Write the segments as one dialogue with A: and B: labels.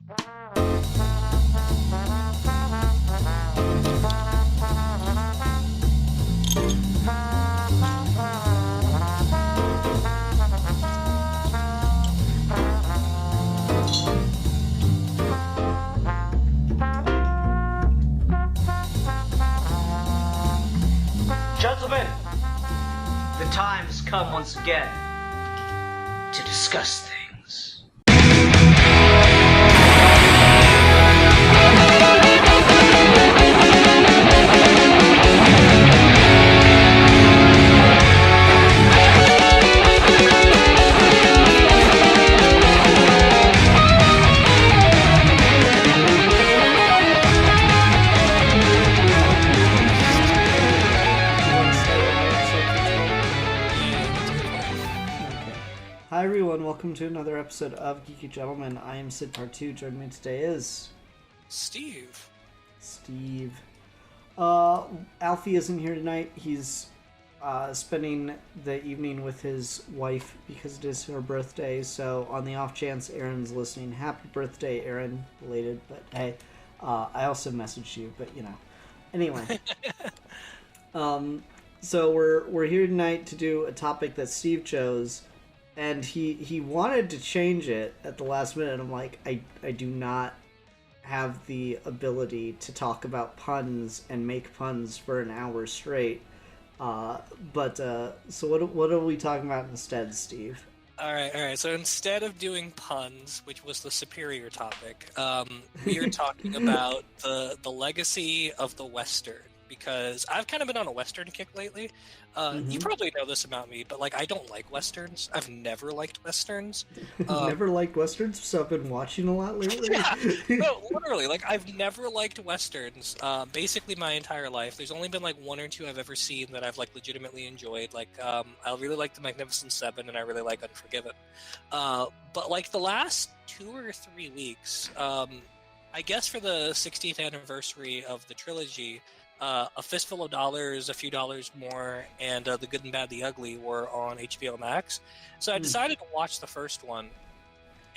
A: Gentlemen, the time has come once again to discuss things.
B: Hi everyone, welcome to another episode of Geeky Gentlemen. I am Sid Part 2. Joining me today is...
C: Steve.
B: Alfie isn't here tonight. He's spending the evening with his wife because it is her birthday. So on the off chance Aaron's listening, happy birthday, Aaron. Belated, but hey, I also messaged you, but you know. Anyway. So we're here tonight to do a topic that Steve chose. And he wanted to change it at the last minute. I'm like, I do not have the ability to talk about puns and make puns for an hour straight. So what are we talking about instead, Steve?
C: All right. So instead of doing puns, which was the superior topic, we are talking about the legacy of the Western. Because I've kind of been on a Western kick lately. You probably know this about me, but I don't like Westerns. I've never liked Westerns.
B: Never liked Westerns, so I've been watching a lot lately.
C: Yeah, no, literally, I've never liked Westerns. Basically, my entire life. There's only been one or two I've ever seen that I've legitimately enjoyed. I really like The Magnificent Seven, and I really like Unforgiven. But the last 2 or 3 weeks, I guess for the 60th anniversary of the trilogy. A Fistful of Dollars, A Few Dollars More, and The Good and Bad, the Ugly were on HBO Max. So I decided to watch the first one,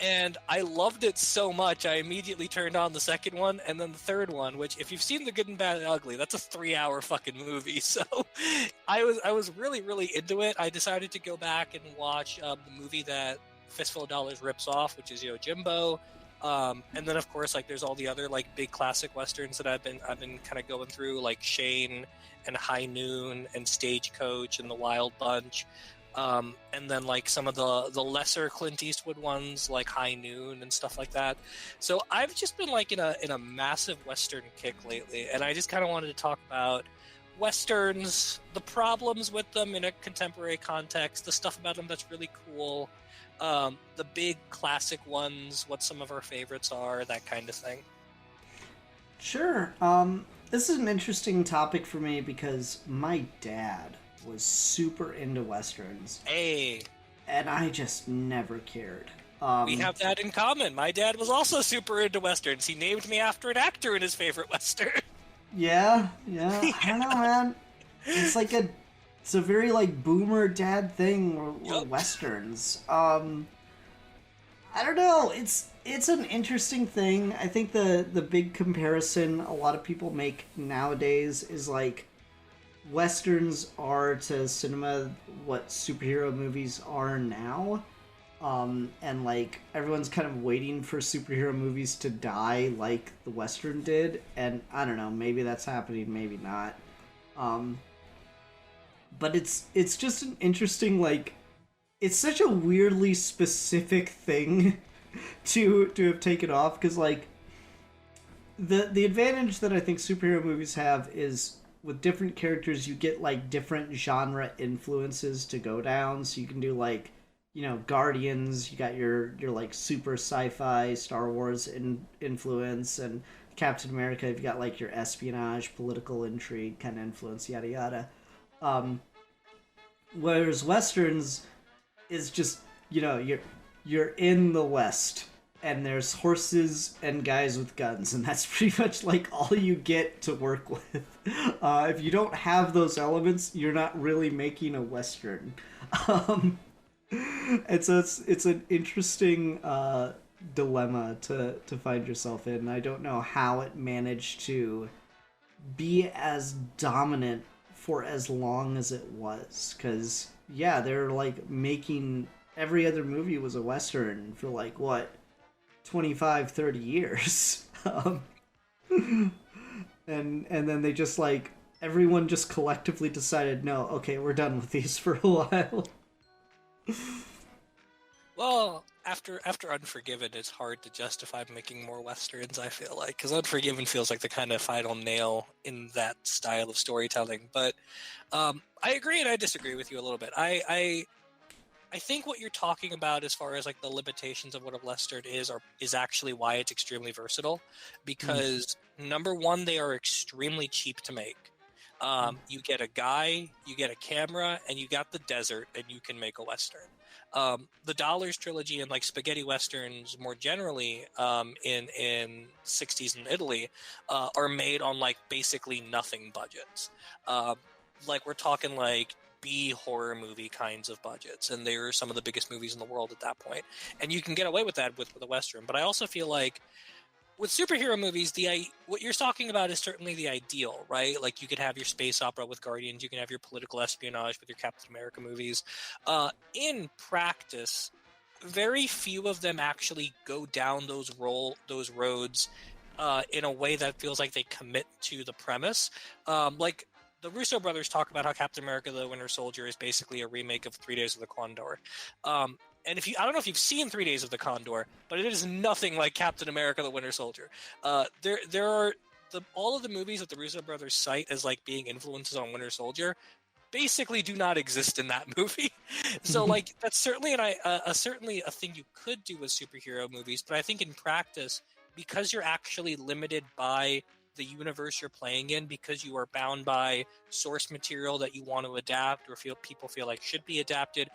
C: and I loved it so much, I immediately turned on the second one, and then the third one, which, if you've seen The Good and Bad, the Ugly, that's a 3-hour fucking movie. So I was really, really into it. I decided to go back and watch the movie that Fistful of Dollars rips off, which is Yojimbo. And then of course there's all the other big classic westerns that I've been kind of going through, like Shane and High Noon and Stagecoach and The Wild Bunch, and then some of the lesser Clint Eastwood ones like High Noon and stuff like that. So I've just been in a massive western kick lately, and I just kind of wanted to talk about westerns, the problems with them in a contemporary context, the stuff about them that's really cool. The big classic ones, what some of our favorites are, that kind of thing.
B: Sure. This is an interesting topic for me because my dad was super into Westerns.
C: Hey.
B: And I just never cared.
C: We have that in common. My dad was also super into Westerns. He named me after an actor in his favorite Western.
B: Yeah. I don't know, man. It's a very boomer dad thing or Westerns. I don't know. It's an interesting thing. I think the big comparison a lot of people make nowadays is Westerns are to cinema what superhero movies are now. And everyone's kind of waiting for superhero movies to die like the Western did. And I don't know, maybe that's happening, maybe not. But it's just an interesting, it's such a weirdly specific thing to have taken off, because, the advantage that I think superhero movies have is with different characters, you get, different genre influences to go down, so you can do, Guardians, you got your super sci-fi Star Wars influence, and Captain America, you've got, your espionage, political intrigue kind of influence, yada yada. Whereas Westerns is just, you're in the West, and there's horses and guys with guns, and that's pretty much all you get to work with. If you don't have those elements, you're not really making a Western. And so it's an interesting dilemma to find yourself in. I don't know how it managed to be as dominant for as long as it was, because yeah, they're like making every other movie was a western for like what 25-30 years. And then they just like everyone just collectively decided, no, okay, we're done with these for a while.
C: Well, after Unforgiven, it's hard to justify making more westerns. I feel like because Unforgiven feels like the kind of final nail in that style of storytelling. But I agree and I disagree with you a little bit. I think what you're talking about as far as like the limitations of what a western is actually why it's extremely versatile, because number one, they are extremely cheap to make. You get a guy, you get a camera, and you got the desert, and you can make a western. The Dollars trilogy and like spaghetti westerns more generally in 60s in Italy are made on like basically nothing budgets. Like we're talking like B horror movie kinds of budgets, and they're some of the biggest movies in the world at that point. And you can get away with that with a western. But I also feel like with superhero movies, what you're talking about is certainly the ideal, right? Like you could have your space opera with Guardians, you can have your political espionage with your Captain America movies. In practice, very few of them actually go down those roads in a way that feels like they commit to the premise. Like the Russo brothers talk about how Captain America: The Winter Soldier is basically a remake of 3 Days of the Condor. And I don't know if you've seen 3 Days of the Condor, but it is nothing like Captain America: The Winter Soldier. There are all of the movies that the Russo brothers cite as like being influences on Winter Soldier basically do not exist in that movie. So like that's certainly certainly a thing you could do with superhero movies, but I think in practice, because you're actually limited by the universe you're playing in, because you are bound by source material that you want to adapt or people feel like should be adapted,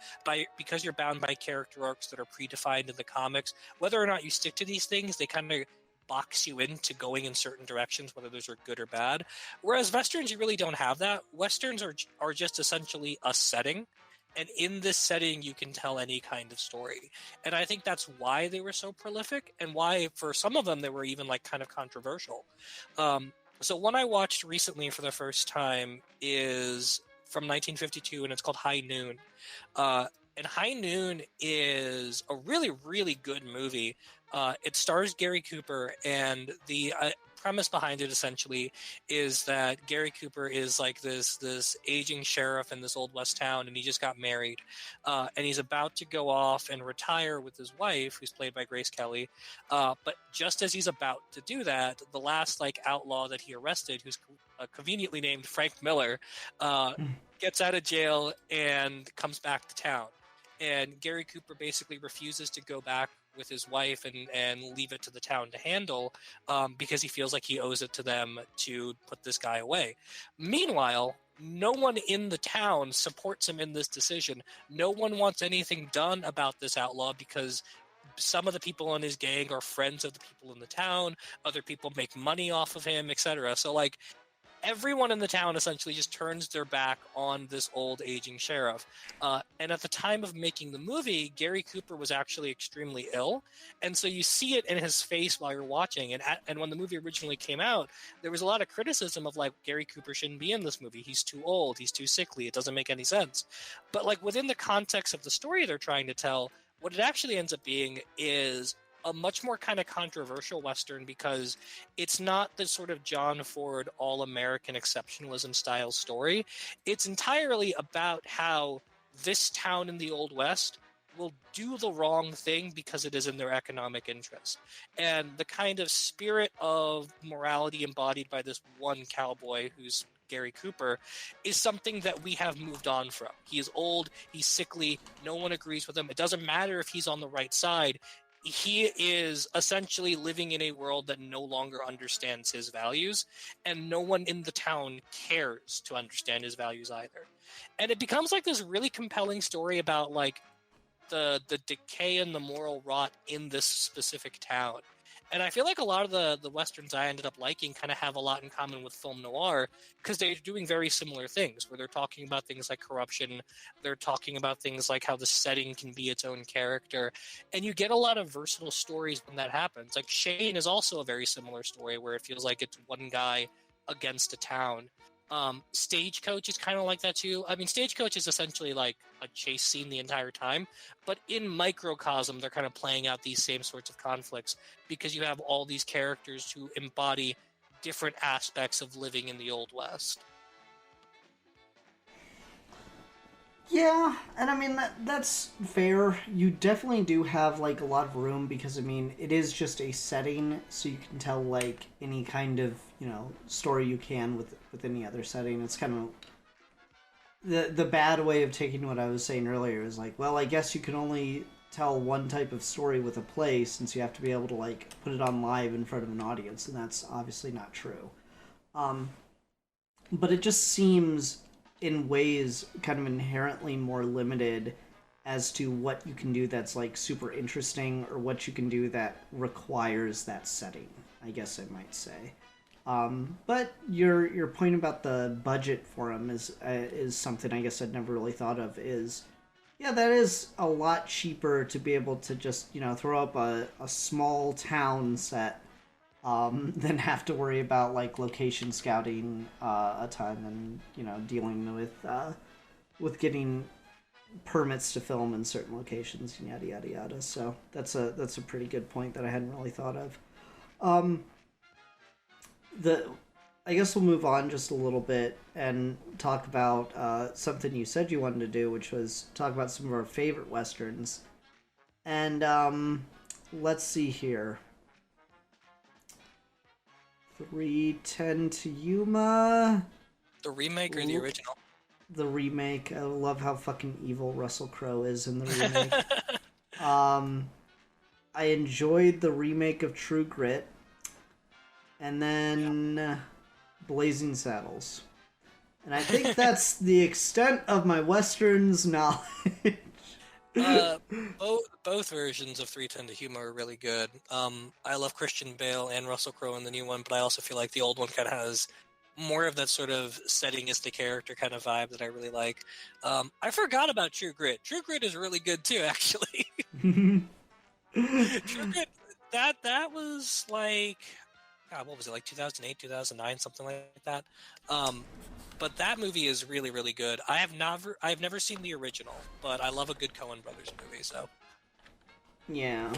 C: because you're bound by character arcs that are predefined in the comics, whether or not you stick to these things, they kind of box you into going in certain directions, whether those are good or bad. Whereas westerns, you really don't have that. Westerns are just essentially a setting, and in this setting you can tell any kind of story. And I think that's why they were so prolific, and why for some of them they were even like kind of controversial. So one I watched recently for the first time is from 1952, and it's called High Noon. And High Noon is a really, really good movie. It stars Gary Cooper, and the premise behind it essentially is that Gary Cooper is like this aging sheriff in this old west town, and he just got married, and he's about to go off and retire with his wife, who's played by Grace Kelly. But just as he's about to do that, the last like outlaw that he arrested, who's conveniently named Frank Miller, gets out of jail and comes back to town. And Gary Cooper basically refuses to go back with his wife and leave it to the town to handle, because he feels like he owes it to them to put this guy away. Meanwhile, no one in the town supports him in this decision. No one wants anything done about this outlaw, because some of the people in his gang are friends of the people in the town. Other people make money off of him, etc. So like everyone in the town essentially just turns their back on this old aging sheriff. And at the time of making the movie, Gary Cooper was actually extremely ill. And so you see it in his face while you're watching. And when the movie originally came out, there was a lot of criticism of like, Gary Cooper shouldn't be in this movie. He's too old. He's too sickly. It doesn't make any sense. But like within the context of the story they're trying to tell, what it actually ends up being is a much more kind of controversial Western, because it's not the sort of John Ford all-American exceptionalism style story. It's entirely about how this town in the Old West will do the wrong thing because it is in their economic interest. And the kind of spirit of morality embodied by this one cowboy, who's Gary Cooper, is something that we have moved on from. He is old, he's sickly, no one agrees with him. It doesn't matter if he's on the right side. He is essentially living in a world that no longer understands his values, and no one in the town cares to understand his values either. And it becomes like this really compelling story about like the decay and the moral rot in this specific town. And I feel like a lot of the westerns I ended up liking kind of have a lot in common with film noir because they're doing very similar things where they're talking about things like corruption, they're talking about things like how the setting can be its own character, and you get a lot of versatile stories when that happens. Like Shane is also a very similar story where it feels like it's one guy against a town. Stagecoach is kind of like that too. I mean, Stagecoach is essentially like a chase scene the entire time, but in microcosm, they're kind of playing out these same sorts of conflicts because you have all these characters who embody different aspects of living in the Old West.
B: Yeah, and I mean that's fair. You definitely do have like a lot of room because I mean it is just a setting, so you can tell like any kind of story you can with any other setting. It's kind of the bad way of taking what I was saying earlier is like, well, I guess you can only tell one type of story with a play since you have to be able to like put it on live in front of an audience, and that's obviously not true. But it just seems in ways kind of inherently more limited as to what you can do that's like super interesting or what you can do that requires that setting, I guess I might say. But your point about the budget for them is something I guess I'd never really thought of. Is yeah, that is a lot cheaper to be able to just throw up a small town set than have to worry about like location scouting a ton and dealing with getting permits to film in certain locations and yada yada yada. So that's a pretty good point that I hadn't really thought of. I guess we'll move on just a little bit and talk about something you said you wanted to do, which was talk about some of our favorite westerns. And let's see here. 3:10 to Yuma.
C: The remake or the original?
B: The remake. I love how fucking evil Russell Crowe is in the remake. I enjoyed the remake of True Grit. And then Blazing Saddles. And I think that's the extent of my westerns knowledge.
C: Both versions of 3:10 to Yuma are really good. I love Christian Bale and Russell Crowe in the new one, but I also feel like the old one kind of has more of that sort of setting as the character kind of vibe that I really like. I forgot about True Grit. True Grit is really good too, actually. True Grit, that was like, God, what was it, like 2008, 2009, something like that. But that movie is really, really good. I've never seen the original, but I love a good Coen Brothers movie. So,
B: yeah,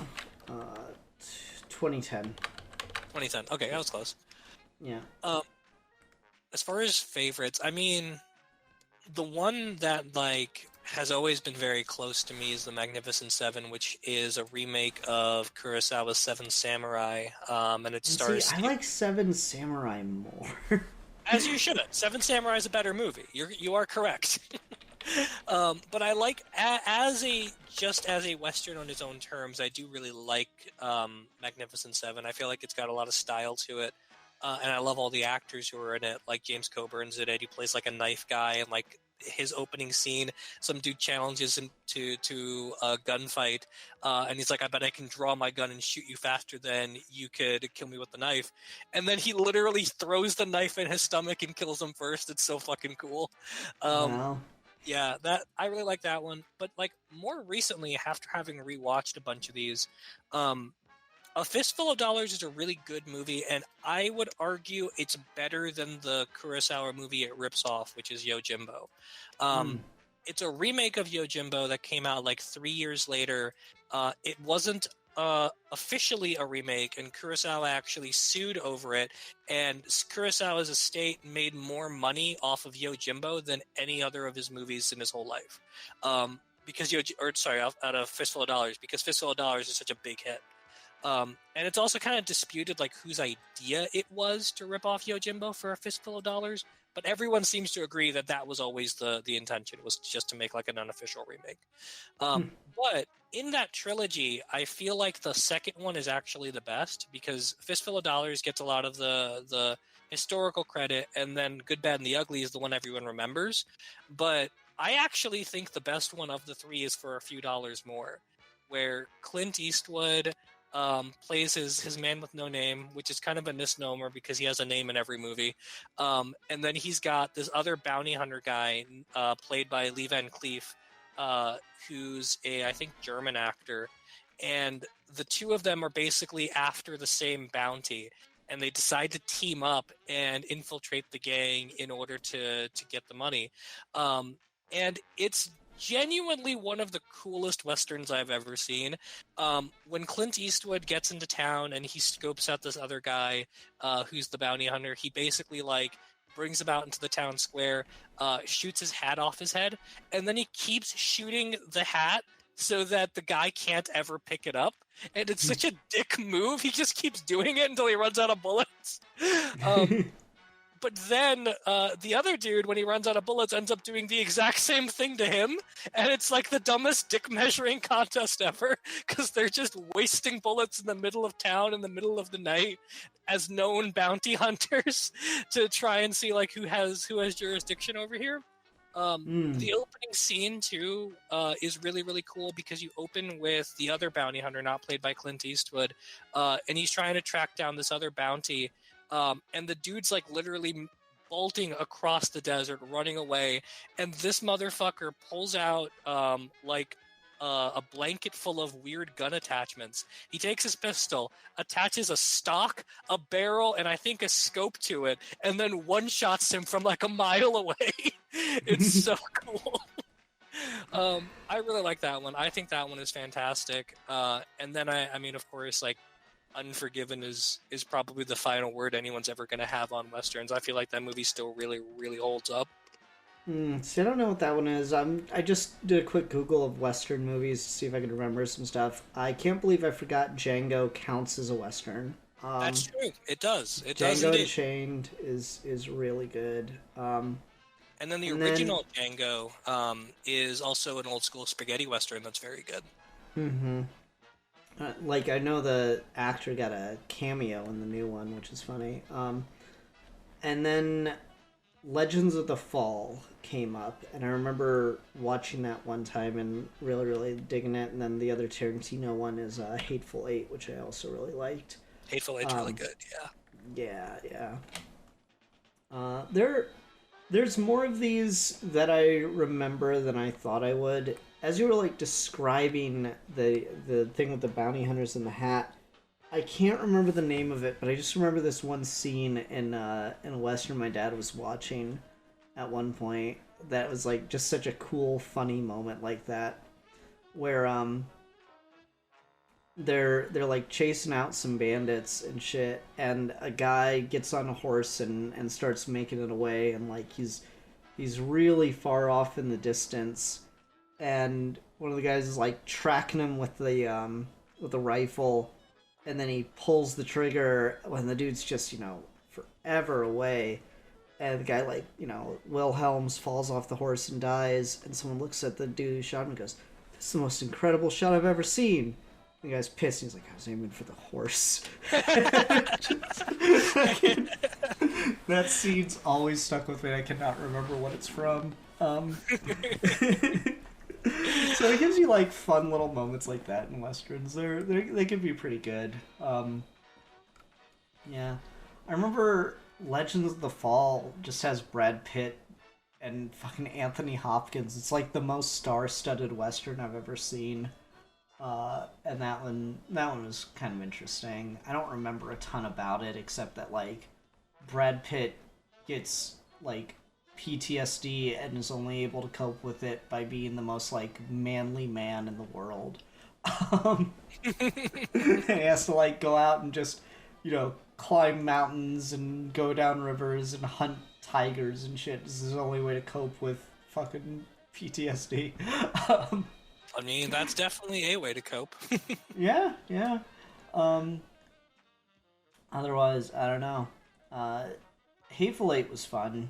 B: 2010.
C: 2010. Okay, that was close.
B: Yeah.
C: As far as favorites, I mean, the one that like has always been very close to me is The Magnificent Seven, which is a remake of Kurosawa's Seven Samurai, and it stars.
B: See, I like Seven Samurai more.
C: As you should. Seven Samurai is a better movie. You are correct. But I like as a Western on its own terms, I do really like Magnificent Seven. I feel like it's got a lot of style to it, and I love all the actors who are in it. Like James Coburn's in it. He plays like a knife guy, and like his opening scene, some dude challenges him to a gunfight, and he's like, "I bet I can draw my gun and shoot you faster than you could kill me with the knife." And then he literally throws the knife in his stomach and kills him first. It's so fucking cool.
B: Wow.
C: Yeah, that I really like that one. But like more recently, after having rewatched a bunch of these, A Fistful of Dollars is a really good movie, and I would argue it's better than the Kurosawa movie it rips off, which is Yojimbo. It's a remake of Yojimbo that came out like 3 years later. It wasn't officially a remake, and Kurosawa actually sued over it, and Kurosawa's estate made more money off of Yojimbo than any other of his movies in his whole life. Out of Fistful of Dollars, because Fistful of Dollars is such a big hit. And it's also kind of disputed like whose idea it was to rip off Yojimbo for A Fistful of Dollars, but everyone seems to agree that that was always the intention, was just to make like an unofficial remake. But in that trilogy, I feel like the second one is actually the best, because Fistful of Dollars gets a lot of the historical credit, and then Good, Bad, and the Ugly is the one everyone remembers. But I actually think the best one of the three is For a Few Dollars More, where Clint Eastwood plays his man with no name, which is kind of a misnomer because he has a name in every movie. And then he's got this other bounty hunter guy, played by Lee Van Cleef, who's I think, German actor. And the two of them are basically after the same bounty, and they decide to team up and infiltrate the gang in order to get the money. And it's genuinely one of the coolest westerns I've ever seen. When Clint Eastwood gets into town and he scopes out this other guy, who's the bounty hunter, he basically like brings him out into the town square, shoots his hat off his head, and then he keeps shooting the hat so that the guy can't ever pick it up. And it's such a dick move. He just keeps doing it until he runs out of bullets. But then the other dude, when he runs out of bullets, ends up doing the exact same thing to him. And it's like the dumbest dick measuring contest ever, because they're just wasting bullets in the middle of town in the middle of the night as known bounty hunters to try and see like who has jurisdiction over here. The opening scene too is really, really cool because you open with the other bounty hunter, not played by Clint Eastwood, and he's trying to track down this other bounty, and the dude's like literally bolting across the desert, running away, and this motherfucker pulls out a blanket full of weird gun attachments. He takes his pistol, attaches a stock, a barrel, and I think a scope to it, and then one-shots him from like a mile away. It's so cool. I really like that one. I think that one is fantastic. And then I mean, of course, like Unforgiven is probably the final word anyone's ever going to have on westerns. I feel like that movie still really, really holds up.
B: See, I don't know what that one is. I just did a quick Google of Western movies to see if I could remember some stuff. I can't believe I forgot Django counts as a Western.
C: That's true. It does. It
B: Django
C: does indeed.
B: Unchained is really good.
C: And then the original Django is also an old school spaghetti Western that's very good.
B: Mm-hmm. Like, I know the actor got a cameo in the new one, which is funny. And then Legends of the Fall came up, and I remember watching that one time and really, really digging it. And then the other Tarantino one is Hateful Eight, which I also really liked.
C: Hateful Eight's really good, yeah.
B: Yeah. There's more of these that I remember than I thought I would. As you were like describing the thing with the bounty hunters and the hat, I can't remember the name of it, but I just remember this one scene in a Western my dad was watching at one point that was like just such a cool, funny moment like that, where they're like chasing out some bandits and shit, and a guy gets on a horse and starts making it away, and like he's really far off in the distance, and one of the guys is like tracking him with the rifle, and then he pulls the trigger when the dude's just, forever away, and the guy, like, Wilhelms falls off the horse and dies, and someone looks at the dude who shot him and goes, "This is the most incredible shot I've ever seen." The guy's pissed. He's like, "I was aiming for the horse." That scene's always stuck with me. I cannot remember what it's from. So it gives you like fun little moments like that in westerns. They can be pretty good. Yeah, I remember Legends of the Fall just has Brad Pitt and fucking Anthony Hopkins. It's like the most star-studded western I've ever seen. And that one was kind of interesting. I don't remember a ton about it except that like Brad Pitt gets like PTSD and is only able to cope with it by being the most like manly man in the world. And he has to like go out and just, climb mountains and go down rivers and hunt tigers and shit. This is the only way to cope with fucking PTSD.
C: I mean, that's definitely a way to cope.
B: Yeah. Otherwise, I don't know. Hateful Eight was fun.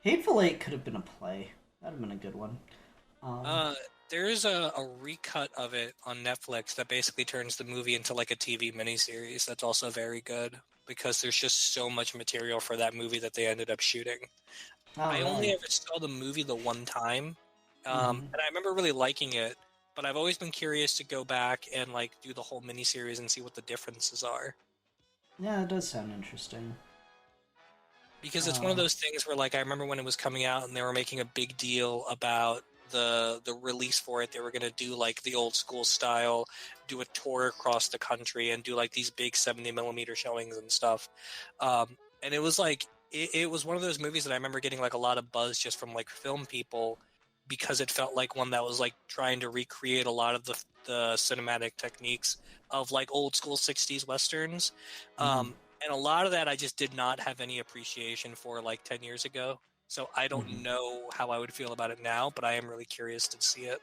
B: Hateful Eight could have been a play. That'd have been a good one.
C: There's a recut of it on Netflix that basically turns the movie into like a TV miniseries. That's also very good because there's just so much material for that movie that they ended up shooting. I only ever saw the movie the one time, and I remember really liking it. but I've always been curious to go back and like do the whole miniseries and see what the differences are.
B: Yeah, it does sound interesting.
C: Because it's one of those things where, like, I remember when it was coming out and they were making a big deal about the release for it. They were going to do like the old school style, do a tour across the country, and do like these big 70mm showings and stuff. And it was like it was one of those movies that I remember getting like a lot of buzz just from like film people because it felt like one that was like trying to recreate a lot of the cinematic techniques of like old school 60s westerns. And a lot of that I just did not have any appreciation for like 10 years ago. So I don't know how I would feel about it now, but I am really curious to see it.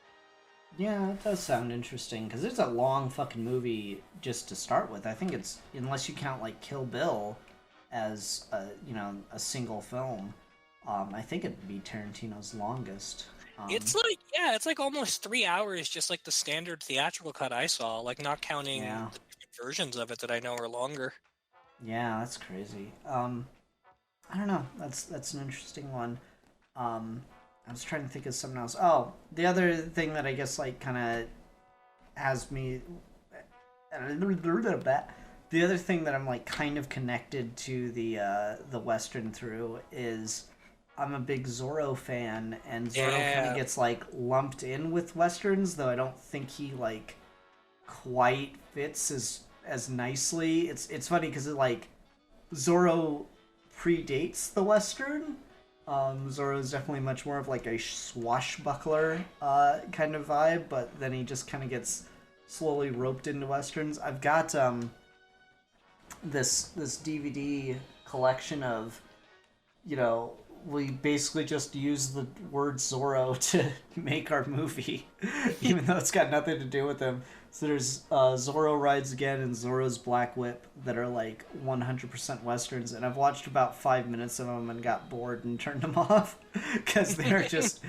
B: Yeah, it does sound interesting because it's a long fucking movie just to start with. I think it's, unless you count like Kill Bill as a single film, I think it'd be Tarantino's longest.
C: It's like almost 3 hours, just like the standard theatrical cut I saw, like not counting
B: Yeah.
C: the different versions of it that I know are longer.
B: Yeah, that's crazy. I don't know. That's an interesting one. I was trying to think of something else. Oh, the other thing that I guess like kind of has me. The other thing that I'm like kind of connected to the Western through is I'm a big Zorro fan, and Zorro kind of gets like lumped in with Westerns, though I don't think he like quite fits as nicely. It's funny because it like Zorro predates the Western. Zorro is definitely much more of like a swashbuckler kind of vibe, but then he just kind of gets slowly roped into Westerns. I've got this DVD collection of, we basically just use the word Zorro to make our movie, even though it's got nothing to do with him. So there's Zorro Rides Again and Zorro's Black Whip that are like 100% Westerns, and I've watched about 5 minutes of them and got bored and turned them off because they're just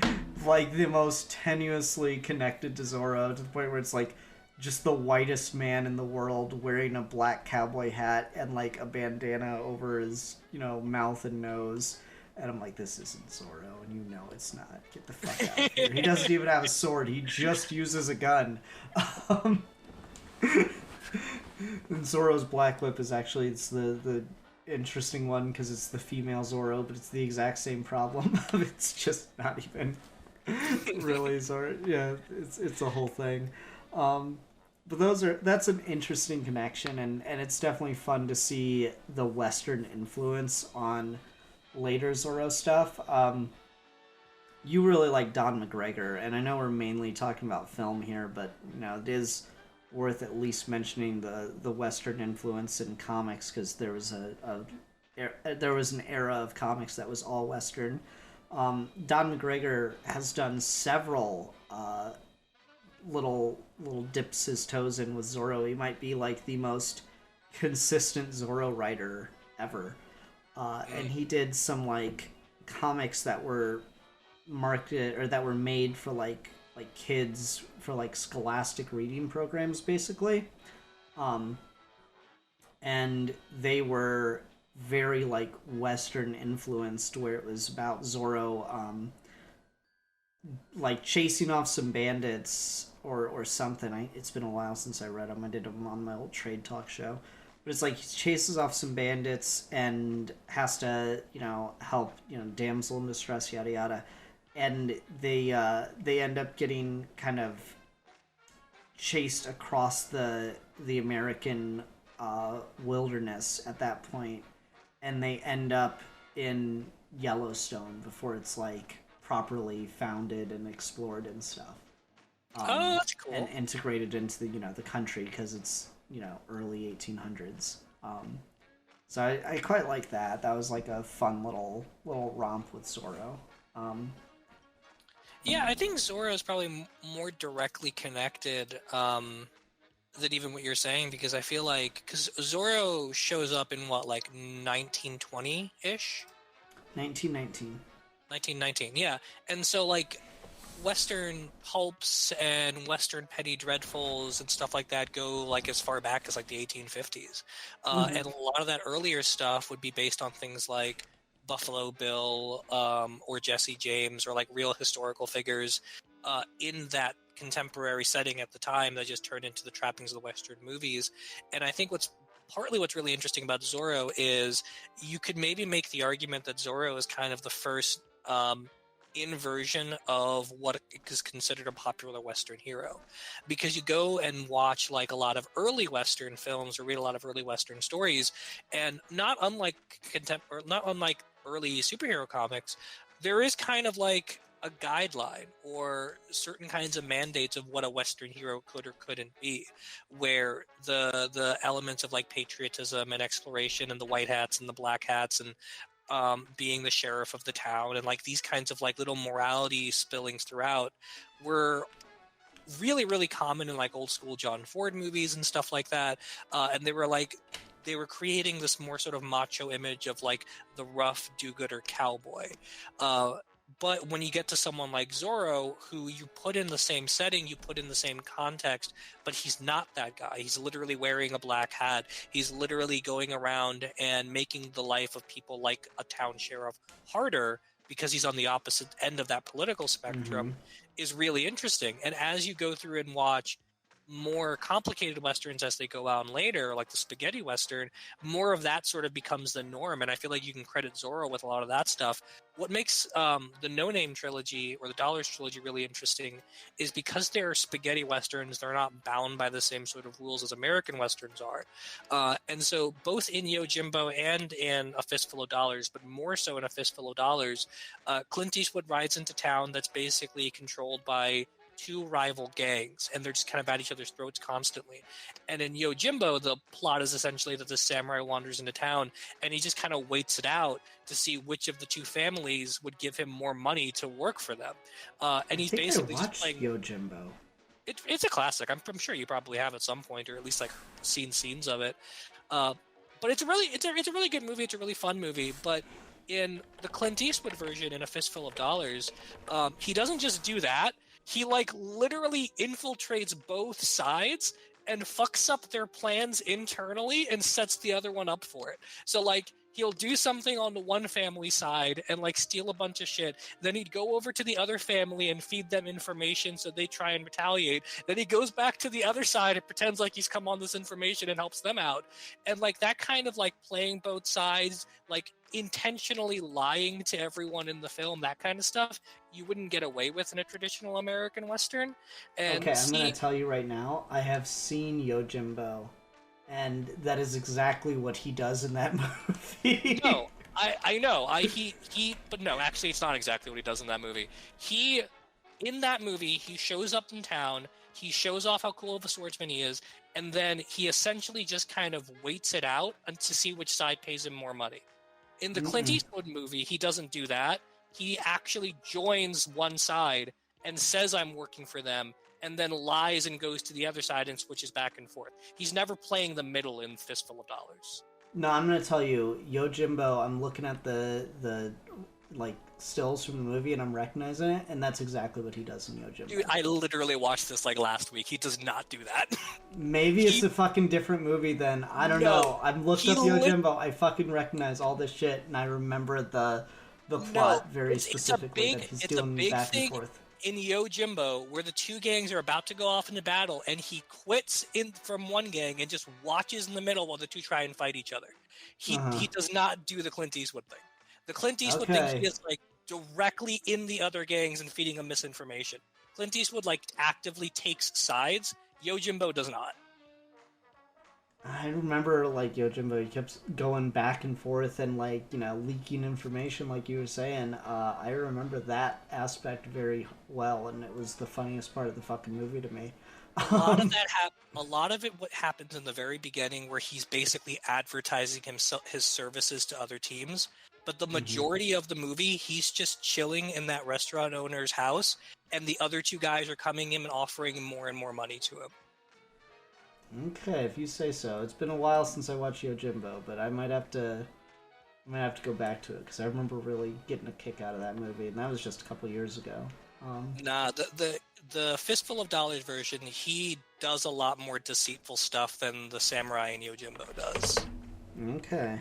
B: like the most tenuously connected to Zorro, to the point where it's like just the whitest man in the world wearing a black cowboy hat and like a bandana over his mouth and nose. And I'm like, this isn't Zorro, and you know it's not. Get the fuck out of here. He doesn't even have a sword. He just uses a gun. And Zorro's Black Whip is actually, it's the interesting one because it's the female Zorro, but it's the exact same problem. It's just not even really Zorro. Yeah, it's a whole thing. But that's an interesting connection, and it's definitely fun to see the Western influence on later Zorro stuff. You really like Don McGregor, and I know we're mainly talking about film here, but it is worth at least mentioning the Western influence in comics, because there was there was an era of comics that was all Western. Don McGregor has done several little dips his toes in with Zorro. He might be like the most consistent Zorro writer ever. And he did some like comics that were marketed or that were made for like kids, for like scholastic reading programs, basically. And they were very like Western influenced, where it was about Zorro like chasing off some bandits or something. It's been a while since I read them. I did them on my old Trade Talk show. But it's like he chases off some bandits and has to, help, damsel in distress, yada yada. And they end up getting kind of chased across the American wilderness at that point, and they end up in Yellowstone before it's like properly founded and explored and stuff.
C: Oh, that's cool.
B: And integrated into the country, because it's early 1800s. So I quite like that. That was like a fun little romp with Zorro.
C: Yeah, I think Zorro is probably more directly connected than even what you're saying, because I feel like because Zorro shows up in what, like 1920-ish?
B: 1919.
C: 1919, yeah. And so like Western pulps and Western petty dreadfuls and stuff like that go like as far back as like the 1850s. And a lot of that earlier stuff would be based on things like Buffalo Bill or Jesse James, or like real historical figures in that contemporary setting at the time that just turned into the trappings of the Western movies. And I think what's really interesting about Zorro is you could maybe make the argument that Zorro is kind of the first inversion of what is considered a popular Western hero, because you go and watch like a lot of early Western films or read a lot of early Western stories, and not unlike early superhero comics, there is kind of like a guideline or certain kinds of mandates of what a Western hero could or couldn't be, where the elements of like patriotism and exploration and the white hats and the black hats and being the sheriff of the town and like these kinds of like little morality spillings throughout were really common in like old school John Ford movies and stuff like that. And they were creating this more sort of macho image of like the rough do-gooder cowboy. But when you get to someone like Zorro, who you put in the same setting, you put in the same context, but he's not that guy. He's literally wearing a black hat. He's literally going around and making the life of people like a town sheriff harder because he's on the opposite end of that political spectrum, is really interesting. And as you go through and watch more complicated Westerns as they go out later, like the spaghetti Western, more of that sort of becomes the norm. And I feel like you can credit Zorro with a lot of that stuff. What makes the No Name trilogy or the Dollars trilogy really interesting is because they're spaghetti Westerns, they're not bound by the same sort of rules as American Westerns are. And so both in Yojimbo and in A Fistful of Dollars, but more so in A Fistful of Dollars, Clint Eastwood rides into town that's basically controlled by two rival gangs, and they're just kind of at each other's throats constantly. And in Yojimbo, the plot is essentially that the samurai wanders into town, and he just kind of waits it out to see which of the two families would give him more money to work for them. And he's basically
B: I
C: just playing
B: Yojimbo.
C: It's a classic. I'm sure you probably have at some point, or at least like seen scenes of it. But it's a really good movie. It's a really fun movie. But in the Clint Eastwood version, in A Fistful of Dollars, he doesn't just do that. He like literally infiltrates both sides and fucks up their plans internally and sets the other one up for it. So like he'll do something on the one family side and like steal a bunch of shit. Then he'd go over to the other family and feed them information so they try and retaliate. Then he goes back to the other side and pretends like he's come on this information and helps them out. And like that kind of like playing both sides, like intentionally lying to everyone in the film, that kind of stuff, you wouldn't get away with in a traditional American Western. And
B: okay, I'm going to tell you right now, I have seen Yojimbo, and that is exactly what he does in that movie.
C: No, I know. But no, actually, it's not exactly what he does in that movie. In that movie, he shows up in town, he shows off how cool of a swordsman he is, and then he essentially just kind of waits it out to see which side pays him more money. In the Clint Eastwood movie, he doesn't do that. He actually joins one side and says, I'm working for them, and then lies and goes to the other side and switches back and forth. He's never playing the middle in Fistful of Dollars.
B: No, I'm going to tell you, Yojimbo, I'm looking at the like stills from the movie and I'm recognizing it, and that's exactly what he does in Yojimbo.
C: Dude, I literally watched this like last week. He does not do that.
B: Maybe it's a fucking different movie then. I don't know. I've looked up Yojimbo. I fucking recognize all this shit, and I remember the plot very specifically that he's doing back and forth.
C: In Yojimbo, where the two gangs are about to go off into battle, and he quits from one gang and just watches in the middle while the two try and fight each other. He does not do the Clint Eastwood thing. The Clint Eastwood thing, he is like directly in the other gangs and feeding them misinformation. Clint Eastwood like actively takes sides. Yojimbo does not.
B: I remember like Yojimbo, he kept going back and forth and like, you know, leaking information like you were saying. I remember that aspect very well, and it was the funniest part of the fucking movie to me.
C: A lot of it what happens in the very beginning, where he's basically advertising his services to other teams. But the majority of the movie, he's just chilling in that restaurant owner's house, and the other two guys are coming in and offering him more and more money to him.
B: Okay, if you say so. It's been a while since I watched Yojimbo, but I might have to go back to it because I remember really getting a kick out of that movie, and that was just a couple years ago.
C: Nah, the Fistful of Dollars version, he does a lot more deceitful stuff than the Samurai in Yojimbo does.
B: Okay.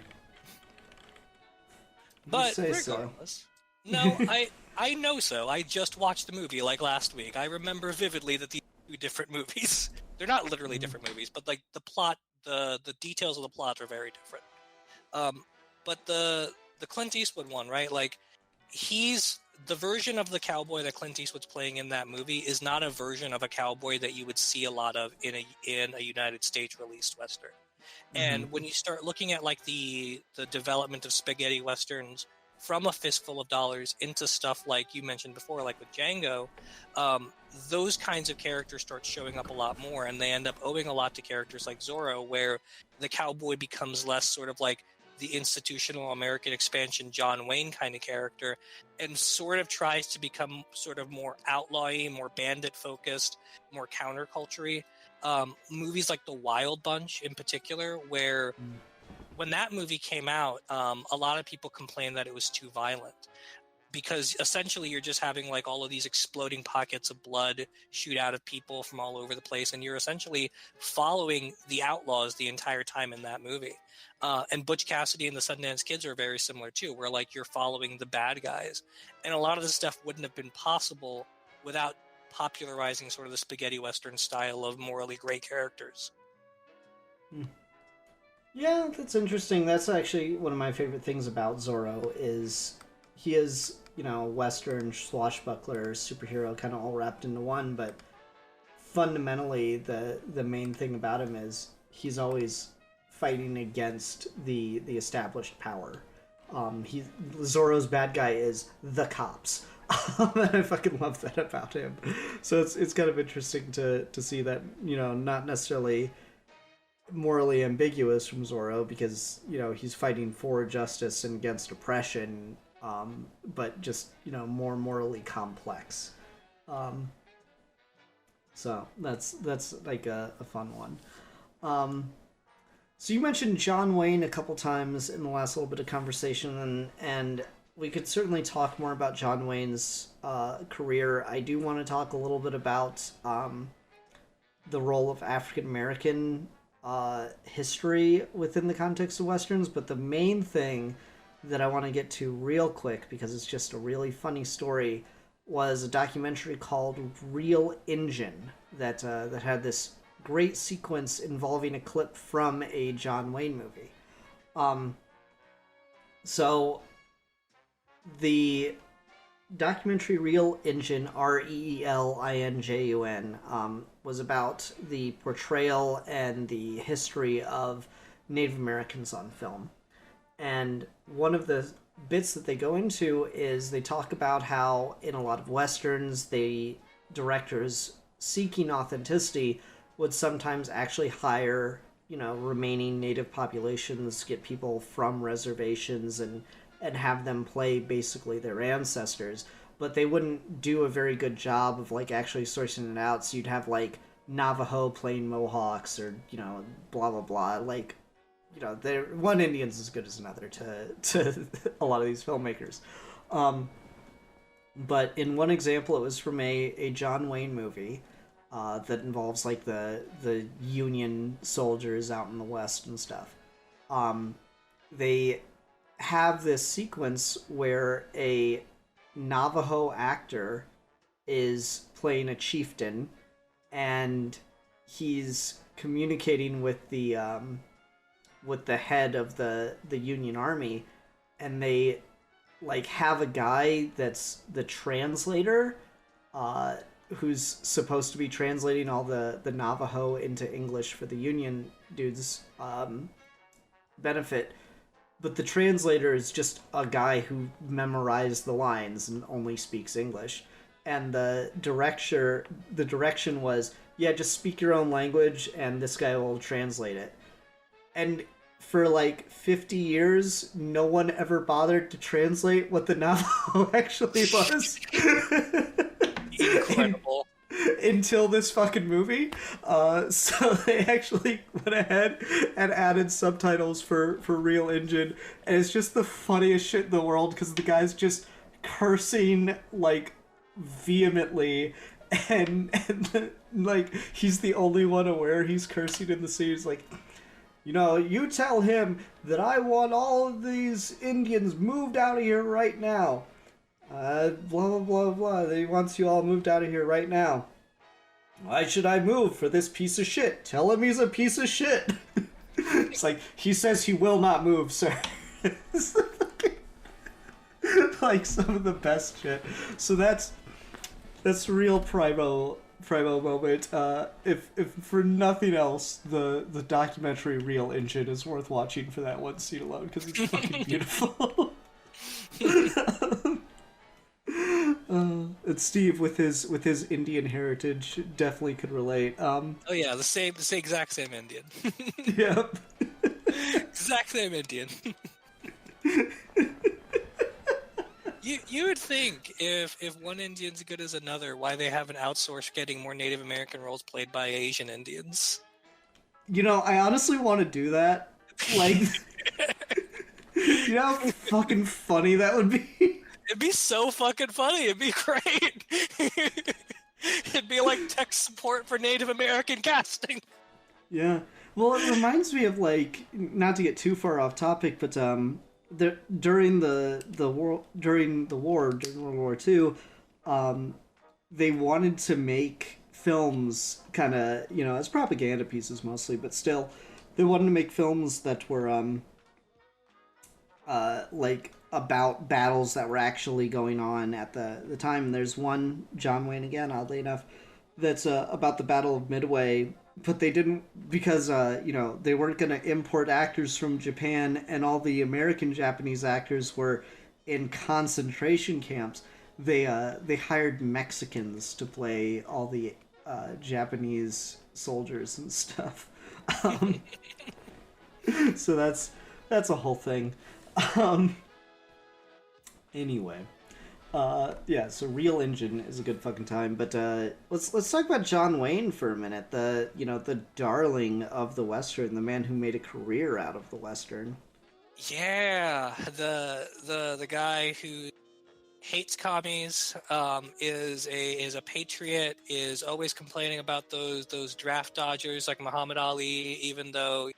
C: But regardless, No, I know so. I just watched the movie like last week. I remember vividly that these are two different movies. They're not literally different movies, but like the plot, the details of the plot are very different. But the Clint Eastwood one, right? Like he's the version of the cowboy that Clint Eastwood's playing in that movie is not a version of a cowboy that you would see a lot of in a United States released western. And when you start looking at like the development of spaghetti westerns from A Fistful of Dollars into stuff like you mentioned before, like with Django, those kinds of characters start showing up a lot more, and they end up owing a lot to characters like Zorro, where the cowboy becomes less sort of like the institutional American expansion John Wayne kind of character, and sort of tries to become sort of more outlawy, more bandit focused, more counterculture-y. Movies like The Wild Bunch in particular, where when that movie came out, a lot of people complained that it was too violent, because essentially you're just having like all of these exploding pockets of blood shoot out of people from all over the place, and you're essentially following the outlaws the entire time in that movie. And Butch Cassidy and the Sundance Kids are very similar too, where like you're following the bad guys, and a lot of this stuff wouldn't have been possible without popularizing sort of the spaghetti western style of morally gray characters.
B: Yeah, that's interesting. That's actually one of my favorite things about Zorro is he is, Western swashbuckler superhero kind of all wrapped into one, but fundamentally the main thing about him is he's always fighting against the established power. Zorro's bad guy is the cops. And I fucking love that about him. So it's kind of interesting to see that, not necessarily morally ambiguous from Zorro, because, he's fighting for justice and against oppression, but just, more morally complex. So that's like a fun one. So you mentioned John Wayne a couple times in the last little bit of conversation, and we could certainly talk more about John Wayne's career. I do want to talk a little bit about the role of African American history within the context of Westerns, but the main thing that I want to get to real quick, because it's just a really funny story, was a documentary called Real Engine that had this great sequence involving a clip from a John Wayne movie. So the documentary Real Engine, Reelinjun, was about the portrayal and the history of Native Americans on film. And one of the bits that they go into is they talk about how in a lot of Westerns, the directors seeking authenticity would sometimes actually hire, remaining native populations, get people from reservations and have them play basically their ancestors, but they wouldn't do a very good job of like actually sourcing it out. So you'd have like Navajo playing Mohawks, or blah blah blah. Like, one Indian's as good as another to a lot of these filmmakers. But in one example, it was from a John Wayne movie that involves like the Union soldiers out in the West and stuff. They have this sequence where a Navajo actor is playing a chieftain, and he's communicating with the head of the Union Army, and they like have a guy that's the translator, who's supposed to be translating all the Navajo into English for the Union dudes' benefit. But the translator is just a guy who memorized the lines and only speaks English. And the direction was, yeah, just speak your own language and this guy will translate it. And for like 50 years, no one ever bothered to translate what the Navajo actually was.
C: Incredible.
B: Until this fucking movie. So they actually went ahead and added subtitles for Real Engine, and it's just the funniest shit in the world, because the guy's just cursing like vehemently, and like he's the only one aware he's cursing in the scene. He's like, you tell him that I want all of these Indians moved out of here right now. Blah blah blah blah. He wants you all moved out of here right now. Why should I move for this piece of shit? Tell him he's a piece of shit. It's like, he says he will not move, sir. Like some of the best shit. So that's real primo moment. If for nothing else, the documentary Real Engine is worth watching for that one scene alone because it's fucking beautiful. And Steve, with his Indian heritage, definitely could relate.
C: Oh yeah, the same exact same Indian.
B: Yep.
C: Exact same Indian. You would think if one Indian's good as another, why they haven't outsourced getting more Native American roles played by Asian Indians.
B: You know, I honestly want to do that. Like, you know how fucking funny that would be?
C: It'd be so fucking funny. It'd be great. It'd be like tech support for Native American casting.
B: Yeah. Well, it reminds me of, like, not to get too far off topic, but during World War II, they wanted to make films kind of, you know, as propaganda pieces mostly, but still, they wanted to make films that were like about battles that were actually going on at the time. And there's one, John Wayne again, oddly enough, that's about the Battle of Midway, but they didn't, because you know, they weren't going to import actors from Japan, and all the American Japanese actors were in concentration camps. They hired Mexicans to play all the Japanese soldiers and stuff. So that's a whole thing. Anyway, yeah. So Real Engine is a good fucking time, but let's talk about John Wayne for a minute. The darling of the Western, the man who made a career out of the Western.
C: Yeah, the guy who hates commies, is a patriot, is always complaining about those draft dodgers like Muhammad Ali, even though he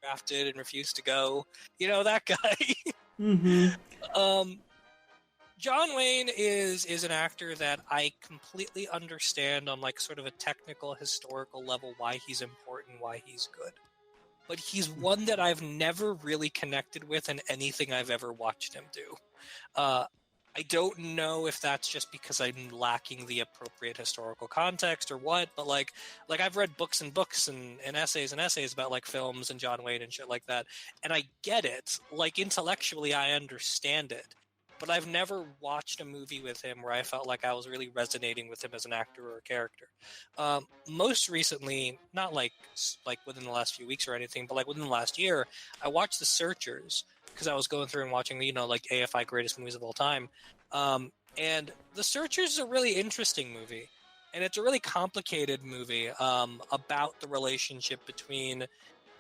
C: drafted and refused to go. You know, that guy.
B: Mm-hmm.
C: John Wayne is an actor that I completely understand on like sort of a technical, historical level why he's important, why he's good. But he's one that I've never really connected with in anything I've ever watched him do. I don't know if that's just because I'm lacking the appropriate historical context or what, but like I've read books and books and essays about like films and John Wayne and shit like that, and I get it. Like intellectually, I understand it, but I've never watched a movie with him where I felt like I was really resonating with him as an actor or a character. Most recently, not like within the last few weeks or anything, but like within the last year, I watched The Searchers, because I was going through and watching, you know, like AFI greatest movies of all time. And The Searchers is a really interesting movie. And it's a really complicated movie about the relationship between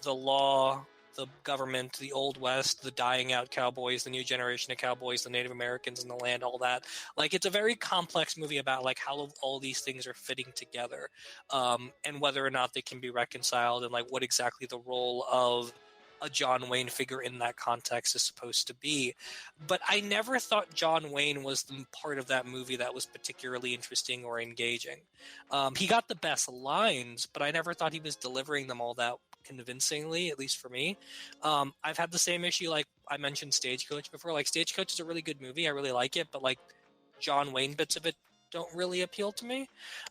C: the law, the government, the Old West, the dying out cowboys, the new generation of cowboys, the Native Americans in the land, all that. Like, it's a very complex movie about like how all these things are fitting together, and whether or not they can be reconciled, and like what exactly the role of a John Wayne figure in that context is supposed to be. But I never thought John Wayne was the part of that movie that was particularly interesting or engaging. He got the best lines, but I never thought he was delivering them all that convincingly, at least for me. I've had the same issue, like I mentioned Stagecoach before. Like, Stagecoach is a really good movie, I really like it, but like John Wayne bits of it don't really appeal to me.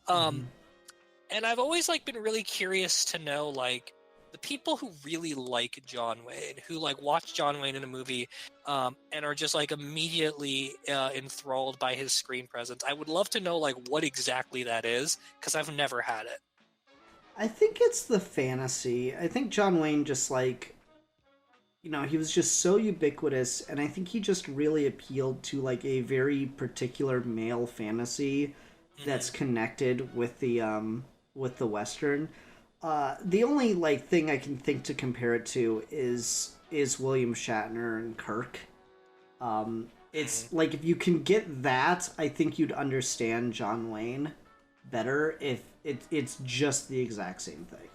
C: And I've always like been really curious to know, like, the people who really like John Wayne, who like watch John Wayne in a movie, and are just like immediately enthralled by his screen presence. I would love to know like what exactly that is, because I've never had it.
B: I think it's the fantasy. I think John Wayne just like, you know, he was just so ubiquitous, and I think he just really appealed to like a very particular male fantasy that's connected with the Western. The only like thing I can think to compare it to is William Shatner and Kirk. It's like, if you can get that, I think you'd understand John Wayne better if it's just the exact same thing.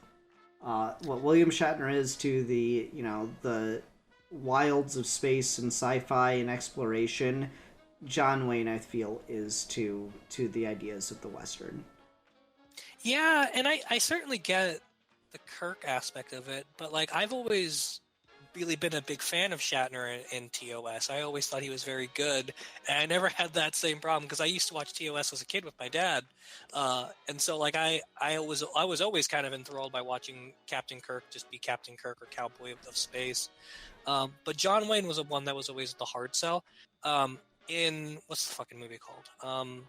B: What William Shatner is to the, you know, the wilds of space and sci-fi and exploration John Wayne, I feel, is to the ideas of the Western.
C: Yeah, and I certainly get the Kirk aspect of it, but like I've always really been a big fan of Shatner in TOS. I always thought he was very good, and I never had that same problem because I used to watch TOS as a kid with my dad, and so like I was always kind of enthralled by watching Captain Kirk just be Captain Kirk or Cowboy of Space. But John Wayne was the one that was always the hard sell. In what's the fucking movie called?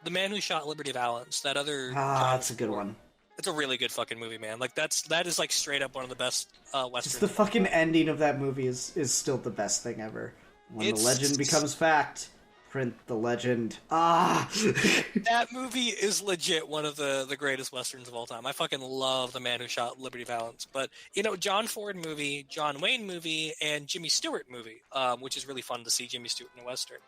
C: The Man Who Shot Liberty Valance. That other
B: Ah,
C: John
B: that's a good
C: Ford.
B: one.
C: It's a really good fucking movie, man. Like that is like straight up one of the best westerns.
B: Just the fucking ending of that movie is still the best thing ever. When the legend becomes fact, print the legend. Ah!
C: That movie is legit one of the greatest westerns of all time. I fucking love The Man Who Shot Liberty Valance. But, John Ford movie, John Wayne movie, and Jimmy Stewart movie, which is really fun to see Jimmy Stewart in a western.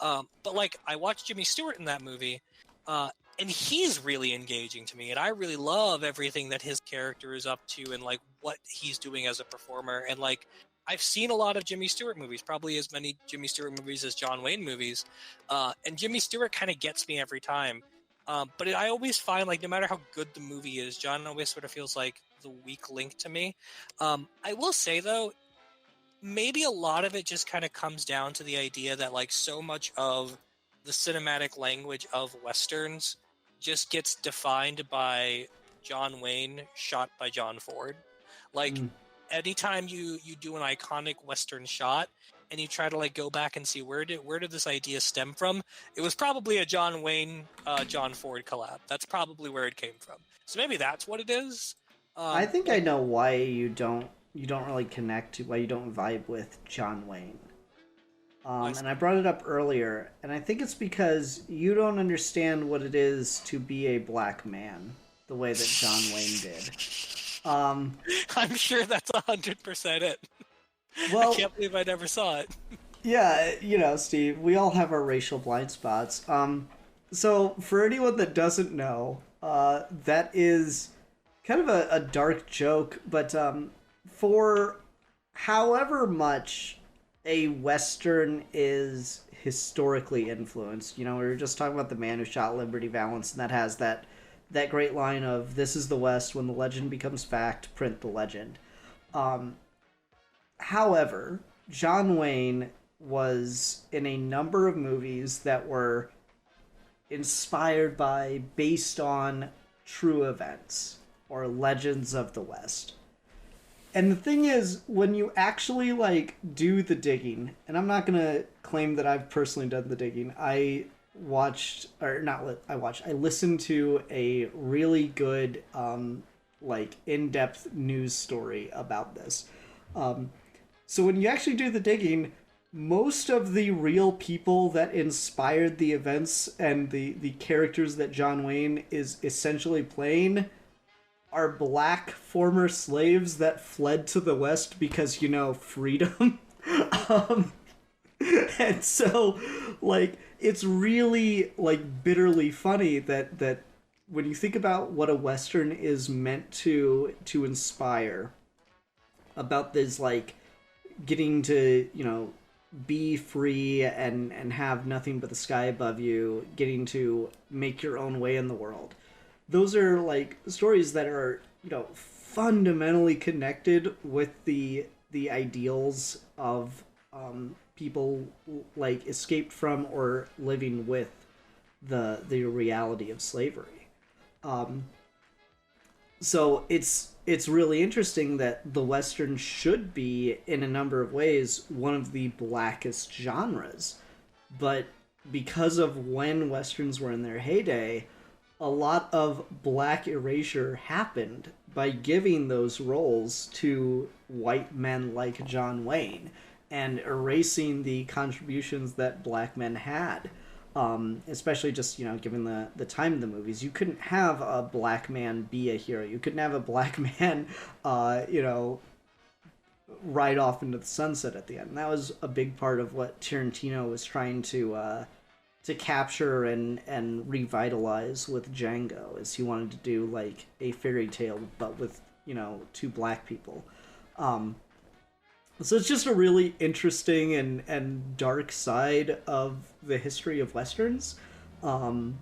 C: But, like, I watched Jimmy Stewart in that movie, and he's really engaging to me, and I really love everything that his character is up to and, like, what he's doing as a performer. And, like, I've seen a lot of Jimmy Stewart movies, probably as many Jimmy Stewart movies as John Wayne movies, and Jimmy Stewart kind of gets me every time. But I always find, like, no matter how good the movie is, John always sort of feels like the weak link to me. I will say, though, maybe a lot of it just kind of comes down to the idea that, like, so much of the cinematic language of Westerns just gets defined by John Wayne shot by John Ford. Like, anytime you do an iconic Western shot and you try to like go back and see where did this idea stem from, it was probably a John Wayne John Ford collab. That's probably where it came from. So maybe that's what it is.
B: I think I know why you don't really connect to, why you don't vibe with John Wayne. And I brought it up earlier, and I think it's because you don't understand what it is to be a black man the way that John Wayne did.
C: I'm sure that's 100% it.
B: Well,
C: I can't believe I never saw it.
B: Yeah, Steve, we all have our racial blind spots. So for anyone that doesn't know, that is kind of a dark joke, but for however much a Western is historically influenced, we were just talking about The Man Who Shot Liberty Valance, and that has that great line of, "This is the West, when the legend becomes fact, print the legend." However, John Wayne was in a number of movies that were inspired by, based on true events or legends of the West. And the thing is, when you actually like do the digging, and I'm not gonna claim that I've personally done the digging, I listened to a really good like in-depth news story about this. So when you actually do the digging, most of the real people that inspired the events and the characters that John Wayne is essentially playing are black former slaves that fled to the West because, freedom. And so, like, it's really, like, bitterly funny that when you think about what a Western is meant to inspire, about this, like, getting to, be free and have nothing but the sky above you, getting to make your own way in the world. Those are, like, stories that are, fundamentally connected with the ideals of people, like, escaped from or living with the reality of slavery. So it's really interesting that the Western should be, in a number of ways, one of the blackest genres. But because of when Westerns were in their heyday, a lot of black erasure happened by giving those roles to white men like John Wayne and erasing the contributions that black men had. Especially just, given the time of the movies. You couldn't have a black man be a hero. You couldn't have a black man, ride off into the sunset at the end. And that was a big part of what Tarantino was trying to capture and revitalize with Django, is he wanted to do, like, a fairy tale, but with, two black people. So it's just a really interesting and dark side of the history of westerns. Um,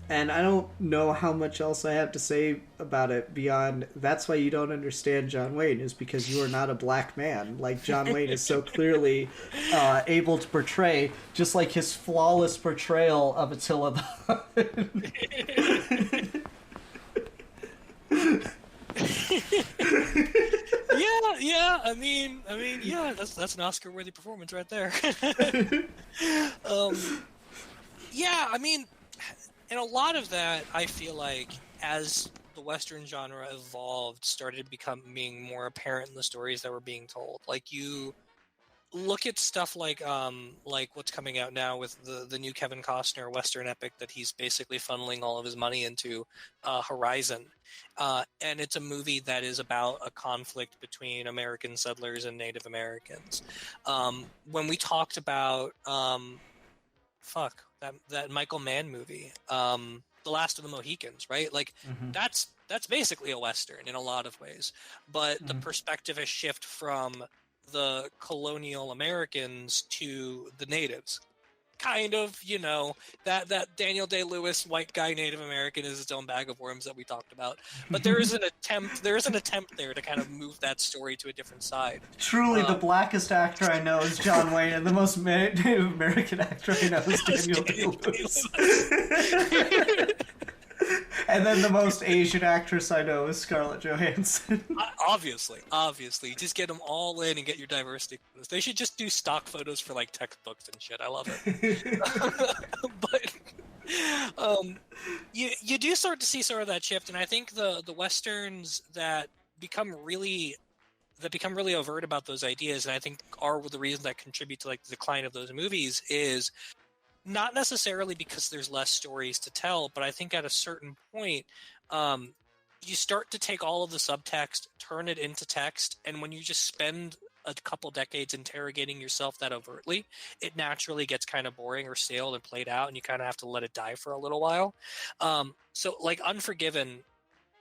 B: and I don't know how much else I have to say about it beyond that's why you don't understand John Wayne, is because you are not a black man. Like, John Wayne is so clearly able to portray, just like his flawless portrayal of Attila the
C: Yeah. Yeah. That's an Oscar-worthy performance right there. Yeah. I mean, and a lot of that, I feel like, as the Western genre evolved, started becoming more apparent in the stories that were being told. Like, you look at stuff like what's coming out now with the new Kevin Costner Western epic that he's basically funneling all of his money into, Horizon, and it's a movie that is about a conflict between American settlers and Native Americans. When we talked about that Michael Mann movie, The Last of the Mohicans, right? Like,
B: Mhm.
C: that's basically a Western in a lot of ways, but the perspective has shifted from the colonial Americans to the natives. Kind of, that Daniel Day-Lewis white guy Native American is its own bag of worms that we talked about. But there is an attempt there to kind of move that story to a different side.
B: Truly, the blackest actor I know is John Wayne, and the most Native American actor I know is Daniel Day-Lewis. And then the most Asian actress I know is Scarlett Johansson.
C: Obviously, just get them all in and get your diversity. They should just do stock photos for like textbooks and shit. I love it. But you do start to see sort of that shift, and I think the westerns that become really overt about those ideas, and I think are the reason that contribute to like the decline of those movies, is not necessarily because there's less stories to tell, but I think at a certain point, you start to take all of the subtext, turn it into text, and when you just spend a couple decades interrogating yourself that overtly, it naturally gets kind of boring or stale and played out, and you kind of have to let it die for a little while. So, like Unforgiven,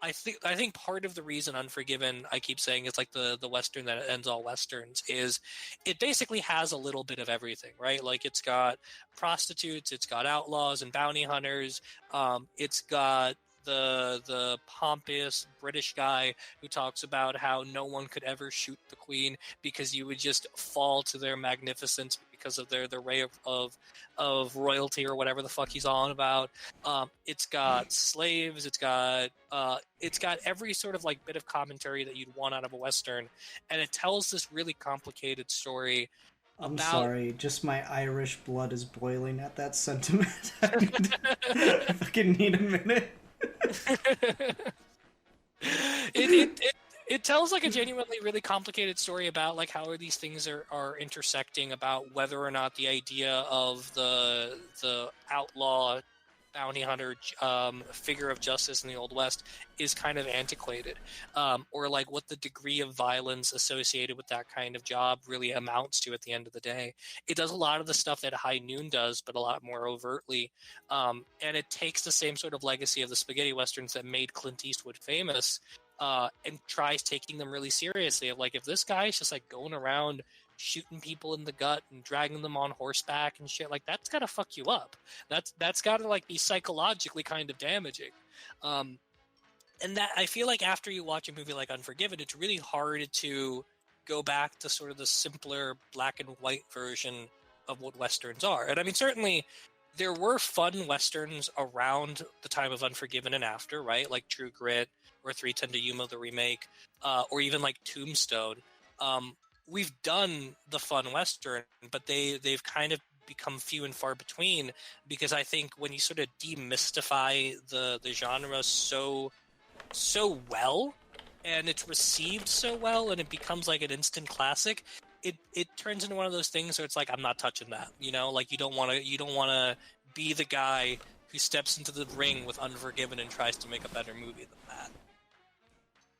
C: I think part of the reason Unforgiven, I keep saying, is like the Western that ends all Westerns, is it basically has a little bit of everything, right? Like, it's got prostitutes, it's got outlaws and bounty hunters, it's got the pompous British guy who talks about how no one could ever shoot the queen because you would just fall to their magnificence because of their ray of royalty or whatever the fuck he's on about. It's got slaves. It's got every sort of like bit of commentary that you'd want out of a Western, and it tells this really complicated story.
B: I'm sorry, just my Irish blood is boiling at that sentiment. I fucking need a minute.
C: It tells like a genuinely really complicated story about like how these things are intersecting, about whether or not the idea of the outlaw bounty hunter figure of justice in the Old West is kind of antiquated, or like what the degree of violence associated with that kind of job really amounts to at the end of the day. It does a lot of the stuff that High Noon does, but a lot more overtly, and it takes the same sort of legacy of the spaghetti westerns that made Clint Eastwood famous, and tries taking them really seriously. Of like, if this guy's just like going around shooting people in the gut and dragging them on horseback and shit, like, that's gotta fuck you up. That's gotta like be psychologically kind of damaging. And that, I feel like after you watch a movie like Unforgiven, it's really hard to go back to sort of the simpler black and white version of what Westerns are. And I mean, certainly there were fun Westerns around the time of Unforgiven and after, right? Like True Grit or 3:10 to Yuma, the remake, or even like Tombstone. We've done the fun Western, but they've kind of become few and far between, because I think when you sort of demystify the genre so well, and it's received so well, and it becomes like an instant classic, it turns into one of those things where it's like, I'm not touching that, like you don't want to be the guy who steps into the ring with Unforgiven and tries to make a better movie than that.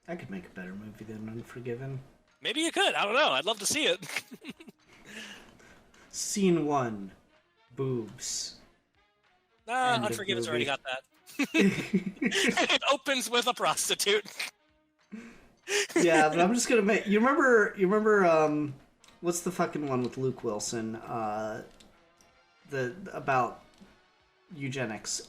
B: I could make a better movie than Unforgiven.
C: Maybe you could. I don't know. I'd love to see it.
B: Scene 1. Boobs.
C: Nah, Unforgiven's already got that. It opens with a prostitute.
B: Yeah, but I'm just gonna make. You remember, what's the fucking one with Luke Wilson? The about eugenics.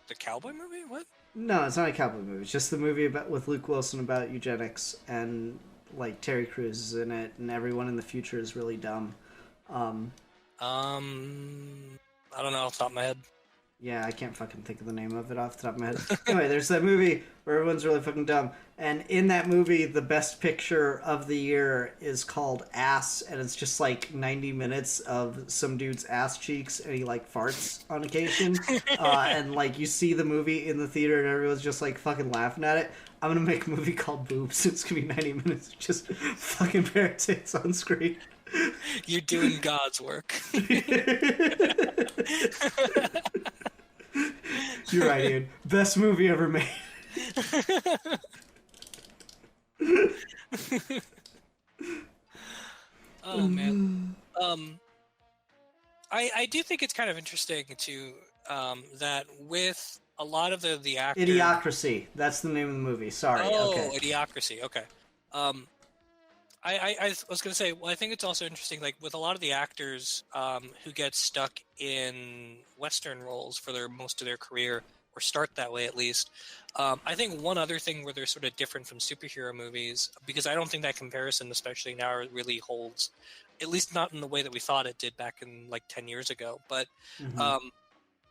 C: The cowboy movie? What?
B: No, it's not a cowboy movie. It's just the movie about with Luke Wilson about eugenics, and like Terry Crews is in it, and everyone in the future is really dumb. Um,
C: I don't know off the top of my head.
B: Yeah, I can't fucking think of the name of it off the top of my head. Anyway, there's that movie where everyone's really fucking dumb. And in that movie, the best picture of the year is called Ass, and it's just like 90 minutes of some dude's ass cheeks, and he like farts on occasion. And like you see the movie in the theater, and everyone's just like fucking laughing at it. I'm gonna make a movie called Boobs. It's gonna be 90 minutes of just fucking bare tits on screen.
C: You're doing God's work.
B: You're right, Ian. Best movie ever made.
C: Oh man. I do think it's kind of interesting to that with a lot of the actors.
B: Idiocracy. That's the name of the movie. Sorry.
C: Oh,
B: okay.
C: Idiocracy. Okay. I was going to say, well, I think it's also interesting, like, with a lot of the actors who get stuck in Western roles for most of their career, or start that way at least. I think one other thing where they're sort of different from superhero movies, because I don't think that comparison, especially now, really holds, at least not in the way that we thought it did back in, like, 10 years ago. But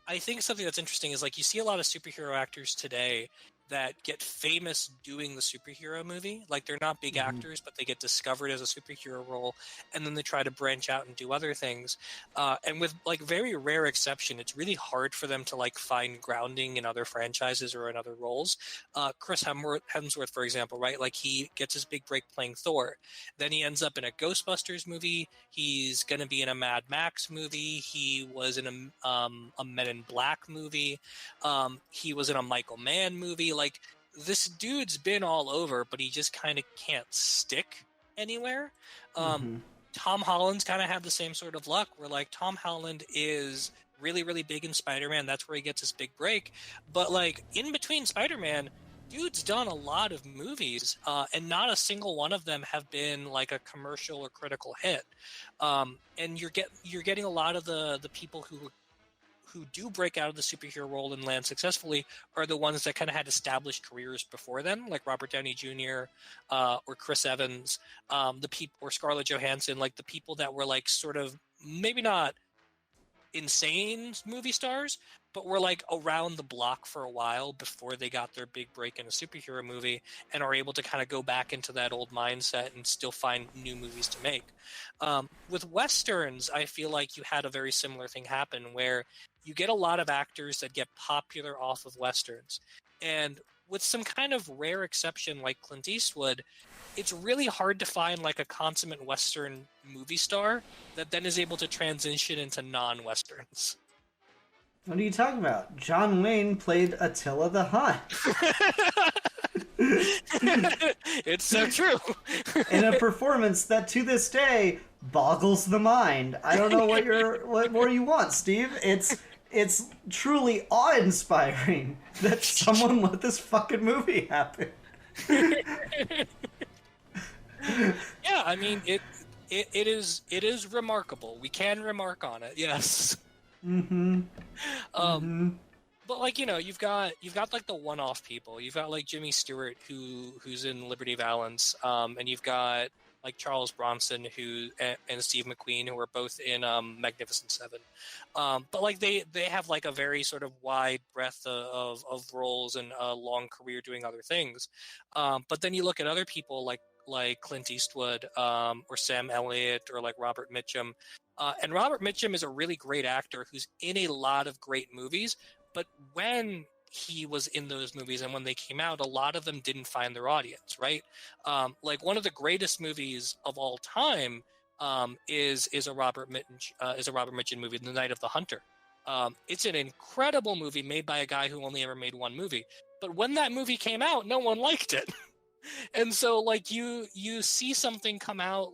C: I think something that's interesting is, like, you see a lot of superhero actors today that get famous doing the superhero movie. Like, they're not big actors, but they get discovered as a superhero role, and then they try to branch out and do other things. And with, like, very rare exception, it's really hard for them to, like, find grounding in other franchises or in other roles. Chris Hemsworth, for example, right? Like, he gets his big break playing Thor. Then he ends up in a Ghostbusters movie. He's going to be in a Mad Max movie. He was in a Men in Black movie. He was in a Michael Mann movie. Like, this dude's been all over, but he just kind of can't stick anywhere. Tom Holland's kind of had the same sort of luck where, like, Tom Holland is really, really big in Spider-Man. That's where he gets his big break. But, like, in between Spider-Man, dude's done a lot of movies, and not a single one of them have been, like, a commercial or critical hit. And you're getting a lot of the people who do break out of the superhero role and land successfully are the ones that kind of had established careers before them, like Robert Downey Jr. Or Chris Evans, or Scarlett Johansson, like the people that were, like, sort of maybe not insane movie stars, but were, like, around the block for a while before they got their big break in a superhero movie, and are able to kind of go back into that old mindset and still find new movies to make. With Westerns, I feel like you had a very similar thing happen where you get a lot of actors that get popular off of Westerns. And with some kind of rare exception like Clint Eastwood, it's really hard to find, like, a consummate Western movie star that then is able to transition into non-Westerns.
B: What are you talking about? John Wayne played Attila the Hun.
C: It's so true.
B: In a performance that to this day boggles the mind. I don't know what more you want, Steve. It's truly awe-inspiring that someone let this fucking movie happen.
C: Yeah, I mean, it is remarkable. We can remark on it, yes. But, like, you know, you've got like the one-off people. You've got, like, Jimmy Stewart who's in Liberty Valance, and you've got, like, Charles Bronson and Steve McQueen, who are both in Magnificent Seven. But, like, they have, like, a very sort of wide breadth of roles and a long career doing other things. But then you look at other people like Clint Eastwood, or Sam Elliott, or like Robert Mitchum. And Robert Mitchum is a really great actor who's in a lot of great movies, but when he was in those movies and when they came out, a lot of them didn't find their audience, right? Like, one of the greatest movies of all time is a Robert Mitchum movie, The Night of the Hunter. It's an incredible movie made by a guy who only ever made one movie. But when that movie came out, no one liked it. And so, like, you see something come out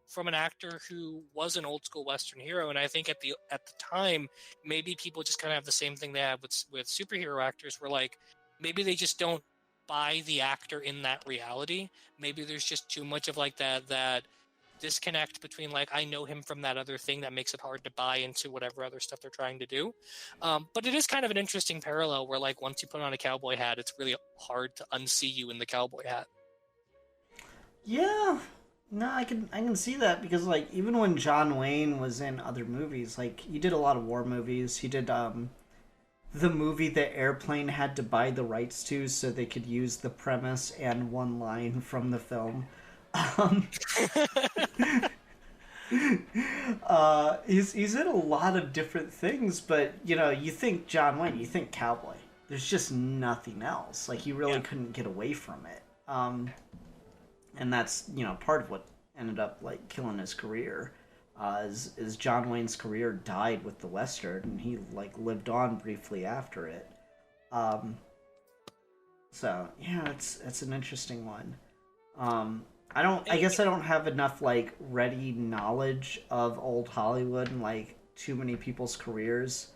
C: from an actor who was an old school Western hero, and I think at the time, maybe people just kind of have the same thing they have with superhero actors, where, like, maybe they just don't buy the actor in that reality. Maybe there's just too much of like that disconnect between like I know him from that other thing that makes it hard to buy into whatever other stuff they're trying to do. But it is kind of an interesting parallel where like once you put on a cowboy hat, it's really hard to unsee you in the cowboy hat.
B: Yeah. No, I can see that because like even when John Wayne was in other movies, like he did a lot of war movies. He did the movie that Airplane had to buy the rights to so they could use the premise and one line from the film. Um, he's in a lot of different things, but you know, you think John Wayne, you think cowboy. There's just nothing else. Like he really couldn't get away from it. And that's part of what ended up like killing his career. Is John Wayne's career died with the western, and he like lived on briefly after it. So yeah, it's an interesting one. I guess I don't have enough like ready knowledge of old Hollywood and like too many people's careers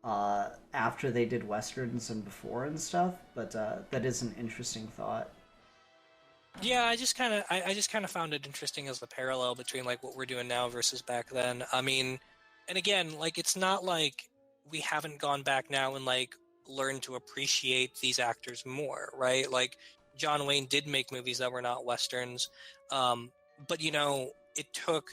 B: after they did westerns and before and stuff. But that is an interesting thought.
C: Yeah, I just kind of found it interesting as the parallel between like what we're doing now versus back then. I mean, and again, like it's not like we haven't gone back now and like learned to appreciate these actors more, right? Like John Wayne did make movies that were not westerns, but it took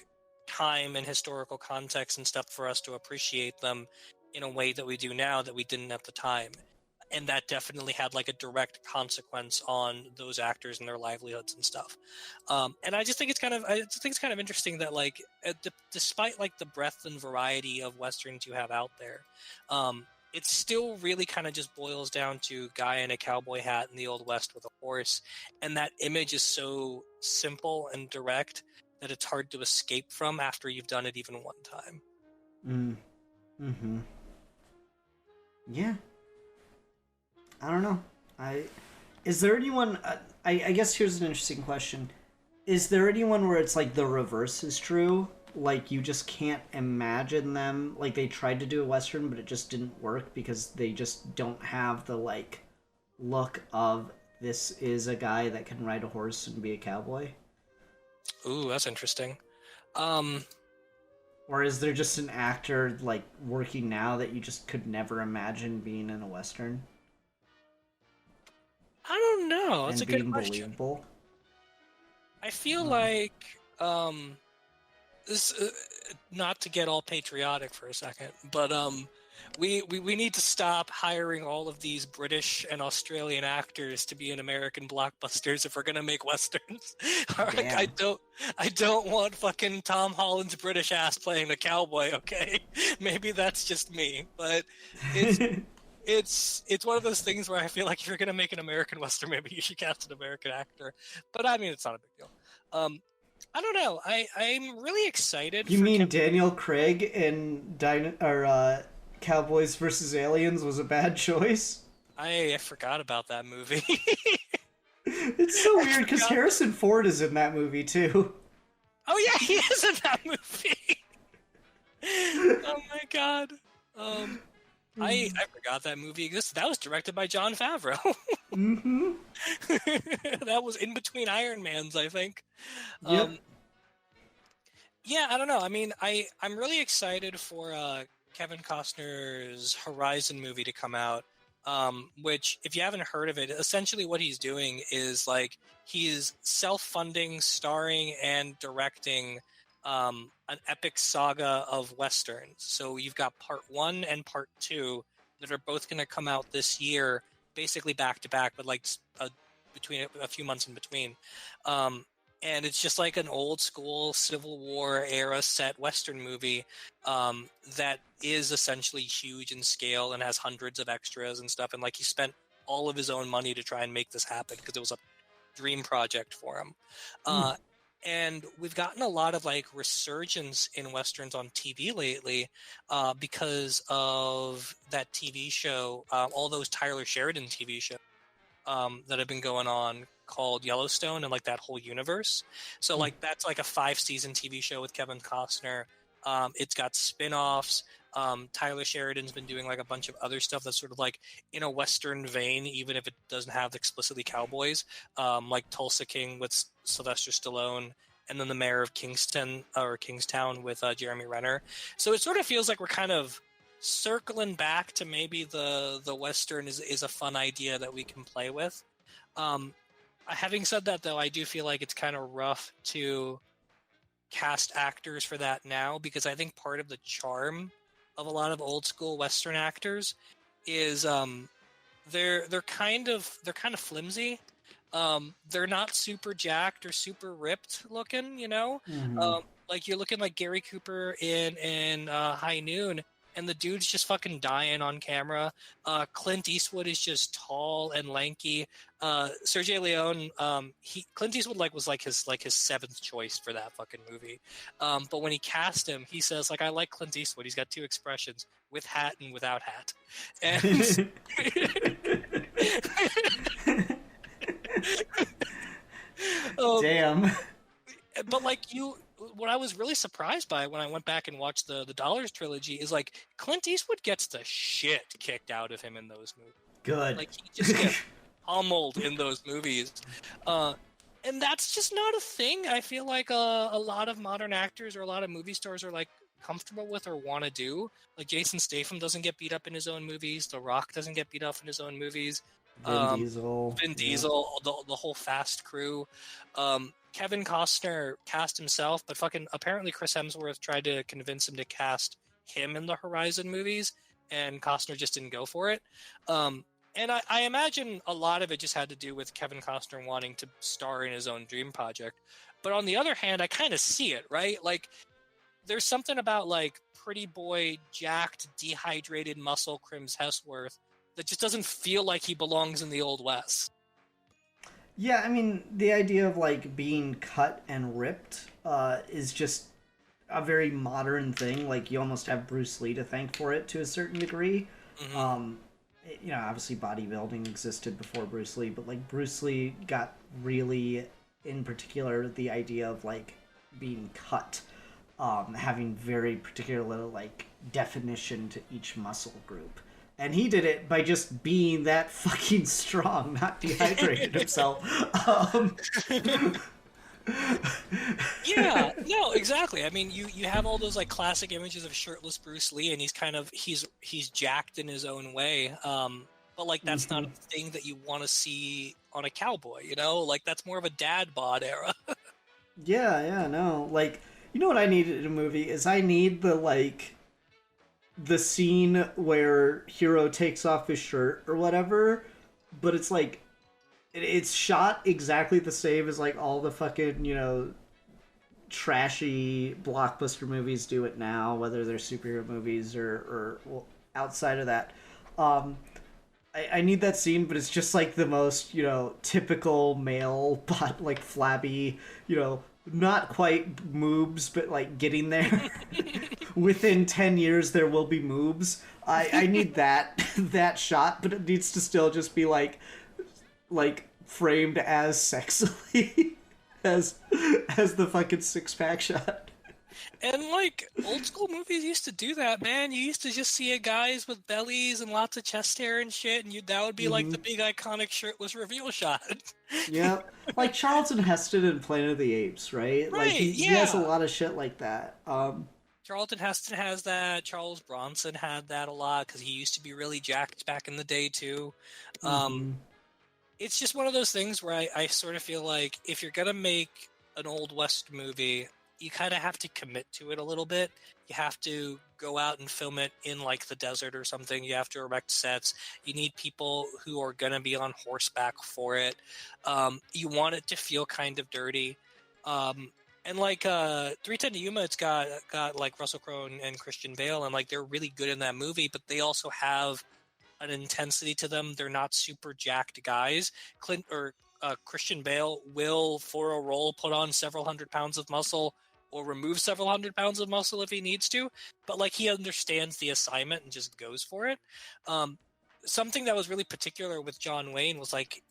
C: time and historical context and stuff for us to appreciate them in a way that we do now that we didn't at the time. And that definitely had like a direct consequence on those actors and their livelihoods and stuff. And I just think it's kind of interesting that like despite like the breadth and variety of westerns you have out there, it still really kind of just boils down to guy in a cowboy hat in the old west with a horse, and that image is so simple and direct that it's hard to escape from after you've done it even one time.
B: Mm-hmm. Yeah. I don't know. Is there anyone? I guess here's an interesting question: is there anyone where it's like the reverse is true? Like you just can't imagine them. Like they tried to do a western, but it just didn't work because they just don't have the like look of this is a guy that can ride a horse and be a cowboy.
C: Ooh, that's interesting.
B: Or is there just an actor like working now that you just could never imagine being in a western?
C: I don't know. That's
B: And
C: a good
B: being
C: question.
B: believable.
C: I feel like this not to get all patriotic for a second, but we need to stop hiring all of these British and Australian actors to be in American blockbusters if we're gonna make westerns. I don't want fucking Tom Holland's British ass playing a cowboy. Okay, maybe that's just me, but it's one of those things where I feel like if you're going to make an American Western, maybe you should cast an American actor. But I mean, it's not a big deal. I don't know. I'm really excited.
B: You mean Daniel Craig in Cowboys vs. Aliens was a bad choice?
C: I forgot about that movie.
B: It's so weird because Harrison Ford is in that movie too.
C: Oh yeah, he is in that movie. Oh my god. I forgot that movie existed. That was directed by Jon Favreau.
B: Mm-hmm.
C: That was in between Iron Mans, I think.
B: Yep.
C: Yeah, I don't know. I mean, I'm really excited for Kevin Costner's Horizon movie to come out. Which, if you haven't heard of it, essentially what he's doing is like he's self-funding, starring, and directing an epic saga of westerns. So you've got part 1 and part 2 that are both going to come out this year, basically back to back, but like between a few months in between. And it's just like an old school Civil War era set Western movie that is essentially huge in scale and has hundreds of extras and stuff. And like he spent all of his own money to try and make this happen because it was a dream project for him. And we've gotten a lot of like resurgence in Westerns on TV lately because of that TV show, all those Tyler Sheridan TV shows that have been going on called Yellowstone and like that whole universe. So like that's like a 5-season TV show with Kevin Costner It's got spin-offs. Tyler Sheridan's been doing like a bunch of other stuff that's sort of like in a Western vein, even if it doesn't have explicitly cowboys, like Tulsa King with Sylvester Stallone, and then The Mayor of Kingstown with Jeremy Renner. So it sort of feels like we're kind of circling back to maybe the Western is a fun idea that we can play with. Having said that, though, I do feel like it's kind of rough to cast actors for that now, because I think part of the charm of a lot of old school Western actors is they're kind of flimsy. They're not super jacked or super ripped looking, you know. Like you're looking like Gary Cooper in High Noon, and the dude's just fucking dying on camera. Clint Eastwood is just tall and lanky. Sergio Leone, Clint Eastwood was his seventh choice for that fucking movie. But when he cast him, he says like, I like Clint Eastwood. He's got two expressions: with hat and without hat. And
B: Damn.
C: But like what I was really surprised by when I went back and watched the Dollars trilogy is like Clint Eastwood gets the shit kicked out of him in those movies.
B: Good.
C: Like he just gets pummeled in those movies. And that's just not a thing I feel like a lot of modern actors or a lot of movie stars are like comfortable with or want to do. Like Jason Statham doesn't get beat up in his own movies. The Rock doesn't get beat up in his own movies.
B: Vin Diesel.
C: The whole Fast crew. Kevin Costner cast himself, but fucking apparently Chris Hemsworth tried to convince him to cast him in the Horizon movies, and Costner just didn't go for it. And I imagine a lot of it just had to do with Kevin Costner wanting to star in his own dream project. But on the other hand, I kind of see it, right? Like, there's something about, like, pretty boy, jacked, dehydrated muscle Crims Hemsworth that just doesn't feel like he belongs in the Old West.
B: Yeah, I mean, the idea of, like, being cut and ripped is just a very modern thing. Like, you almost have Bruce Lee to thank for it to a certain degree.
C: Mm-hmm.
B: You know, obviously bodybuilding existed before Bruce Lee, but, like, Bruce Lee got really, in particular, the idea of, like, being cut, having very particular, like, definition to each muscle group. And he did it by just being that fucking strong, not dehydrated himself.
C: Yeah, no, exactly. I mean, you have all those like classic images of shirtless Bruce Lee, and he's jacked in his own way. But like that's not a thing that you want to see on a cowboy, you know? Like that's more of a dad bod era.
B: Yeah, no. Like, you know what I need in a movie is I need the scene where Hero takes off his shirt or whatever, but it's like it's shot exactly the same as like all the fucking, you know, trashy blockbuster movies do it now, whether they're superhero movies or well, outside of that. I need that scene, but it's just like the most, you know, typical male, but like flabby, you know, not quite moobs, but like getting there. Within 10 years, there will be moobs. I need that shot, but it needs to still just be like framed as sexily as the fucking 6-pack shot.
C: And like old school movies used to do that, man. You used to just see guys with bellies and lots of chest hair and shit, and that would be like the big iconic shirtless reveal shot.
B: Yeah, like Charlton Heston in Planet of the Apes, right? Like he has a lot of shit like that.
C: Charlton Heston has that. Charles Bronson had that a lot because he used to be really jacked back in the day too. It's just one of those things where I sort of feel like if you're gonna make an Old West movie, you kind of have to commit to it a little bit. You have to go out and film it in like the desert or something. You have to erect sets. You need people who are going to be on horseback for it. You want it to feel kind of dirty. And like 310 to Yuma, it's got like Russell Crowe and Christian Bale, and like they're really good in that movie, but they also have an intensity to them. They're not super jacked guys. Christian Bale will, for a role, put on several hundred pounds of muscle or remove several hundred pounds of muscle if he needs to, but like he understands the assignment and just goes for it. Something that was really particular with John Wayne was like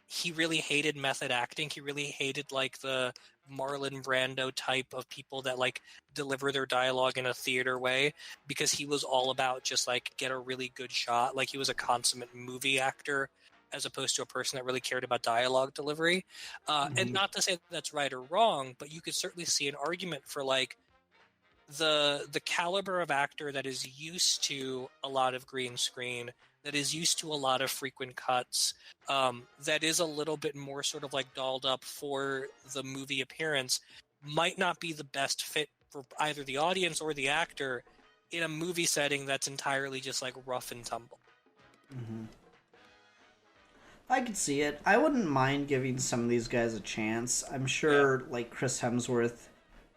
C: he really hated method acting. He really hated like the Marlon Brando type of people that like deliver their dialogue in a theater way, because he was all about just like get a really good shot. Like he was a consummate movie actor as opposed to a person that really cared about dialogue delivery. And not to say that's right or wrong, but you could certainly see an argument for like the caliber of actor that is used to a lot of green screen, that is used to a lot of frequent cuts, that is a little bit more sort of like dolled up for the movie appearance, might not be the best fit for either the audience or the actor in a movie setting that's entirely just like rough and tumble.
B: I could see it. I wouldn't mind giving some of these guys a chance. I'm sure, like, Chris Hemsworth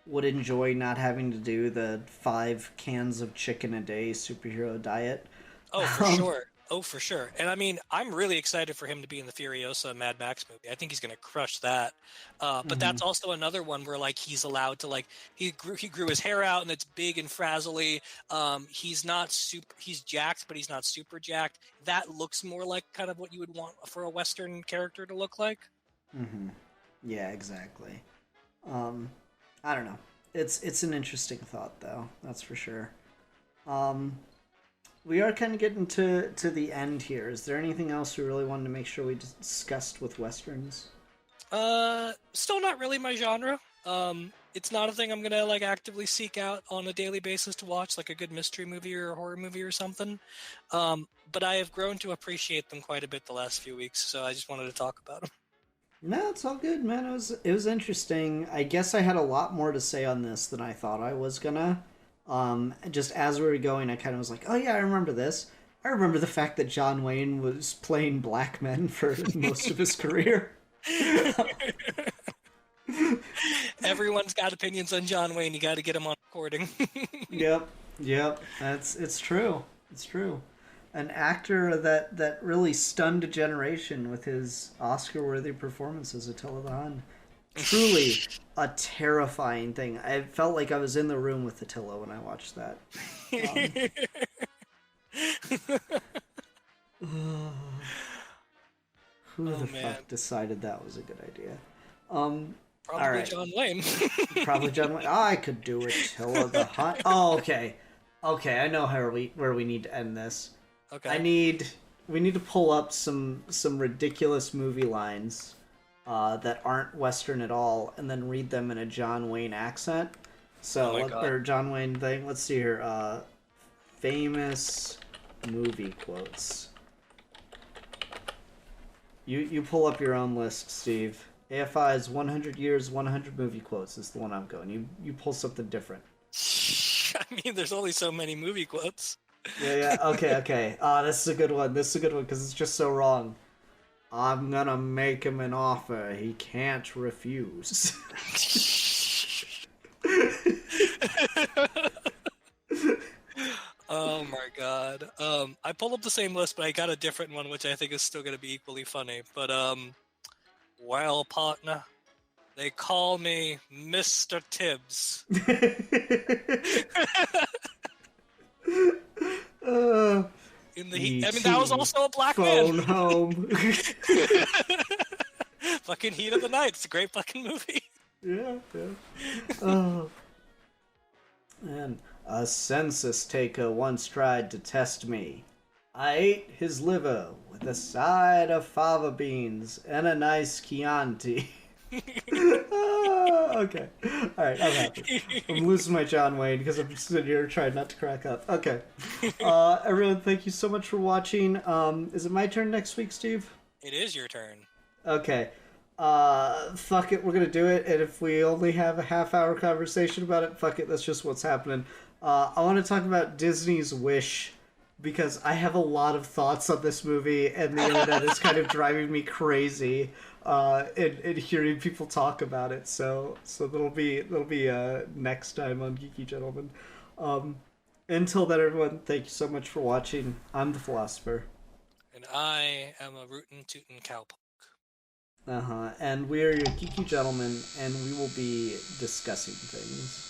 B: would enjoy not having to do the 5 cans of chicken a day superhero diet.
C: Oh, for sure. Oh, for sure. And I mean, I'm really excited for him to be in the Furiosa Mad Max movie. I think he's going to crush that. But that's also another one where like he's allowed to like he grew his hair out and it's big and frazzly. He's not he's jacked, but he's not super jacked. That looks more like kind of what you would want for a Western character to look like.
B: Yeah, exactly. I don't know. It's an interesting thought though. That's for sure. We are kind of getting to the end here. Is there anything else we really wanted to make sure we discussed with Westerns?
C: Still not really my genre. It's not a thing I'm gonna like actively seek out on a daily basis to watch, like a good mystery movie or a horror movie or something. But I have grown to appreciate them quite a bit the last few weeks, so I just wanted to talk about them.
B: No, it's all good, man. It was interesting. I guess I had a lot more to say on this than I thought I was gonna. Just as we were going, I kind of was like, oh yeah, I remember this. I remember the fact that John Wayne was playing black men for most of his career.
C: Everyone's got opinions on John Wayne. You got to get him on recording.
B: Yep. It's true. It's true. An actor that really stunned a generation with his Oscar-worthy performance as Attila the Hun. Truly a terrifying thing. I felt like I was in the room with Attila when I watched that. Who the fuck decided that was a good idea?
C: Probably right. John Wayne.
B: Probably John Wayne. Oh, I could do Attila the Hun. Oh, okay. Okay, I know where we need to end this.
C: Okay.
B: We need to pull up some ridiculous movie lines that aren't Western at all, and then read them in a John Wayne accent. So, or John Wayne thing. Let's see here. Famous movie quotes. You pull up your own list, Steve. AFI's 100 Years, 100 Movie Quotes is the one I'm going. You pull something different.
C: I mean, there's only so many movie quotes.
B: Yeah. Okay. This is a good one. Because it's just so wrong. I'm gonna make him an offer he can't refuse.
C: Oh my god. I pulled up the same list, but I got a different one, which I think is still gonna be equally funny. But well, partner, they call me Mr. Tibbs. In the heat. I mean, that was also a black
B: phone
C: man.
B: Home.
C: Fucking Heat of the Night. It's a great fucking movie.
B: Yeah. Oh. And a census taker once tried to test me. I ate his liver with a side of fava beans and a nice Chianti. Okay. Alright, I'm happy. I'm losing my John Wayne because I'm sitting here trying not to crack up. Okay. Everyone, thank you so much for watching. Is it my turn next week, Steve?
C: It is your turn.
B: Okay. Fuck it, we're gonna do it, and if we only have a half-hour conversation about it, fuck it, that's just what's happening. I want to talk about Disney's Wish, because I have a lot of thoughts on this movie, and the internet is kind of driving me crazy, and hearing people talk about it, so that'll be next time on Geeky Gentlemen. Until then, everyone, thank you so much for watching. I'm the Philosopher.
C: And I am a rootin' tootin' cowpoke.
B: And we are your Geeky Gentlemen, and we will be discussing things.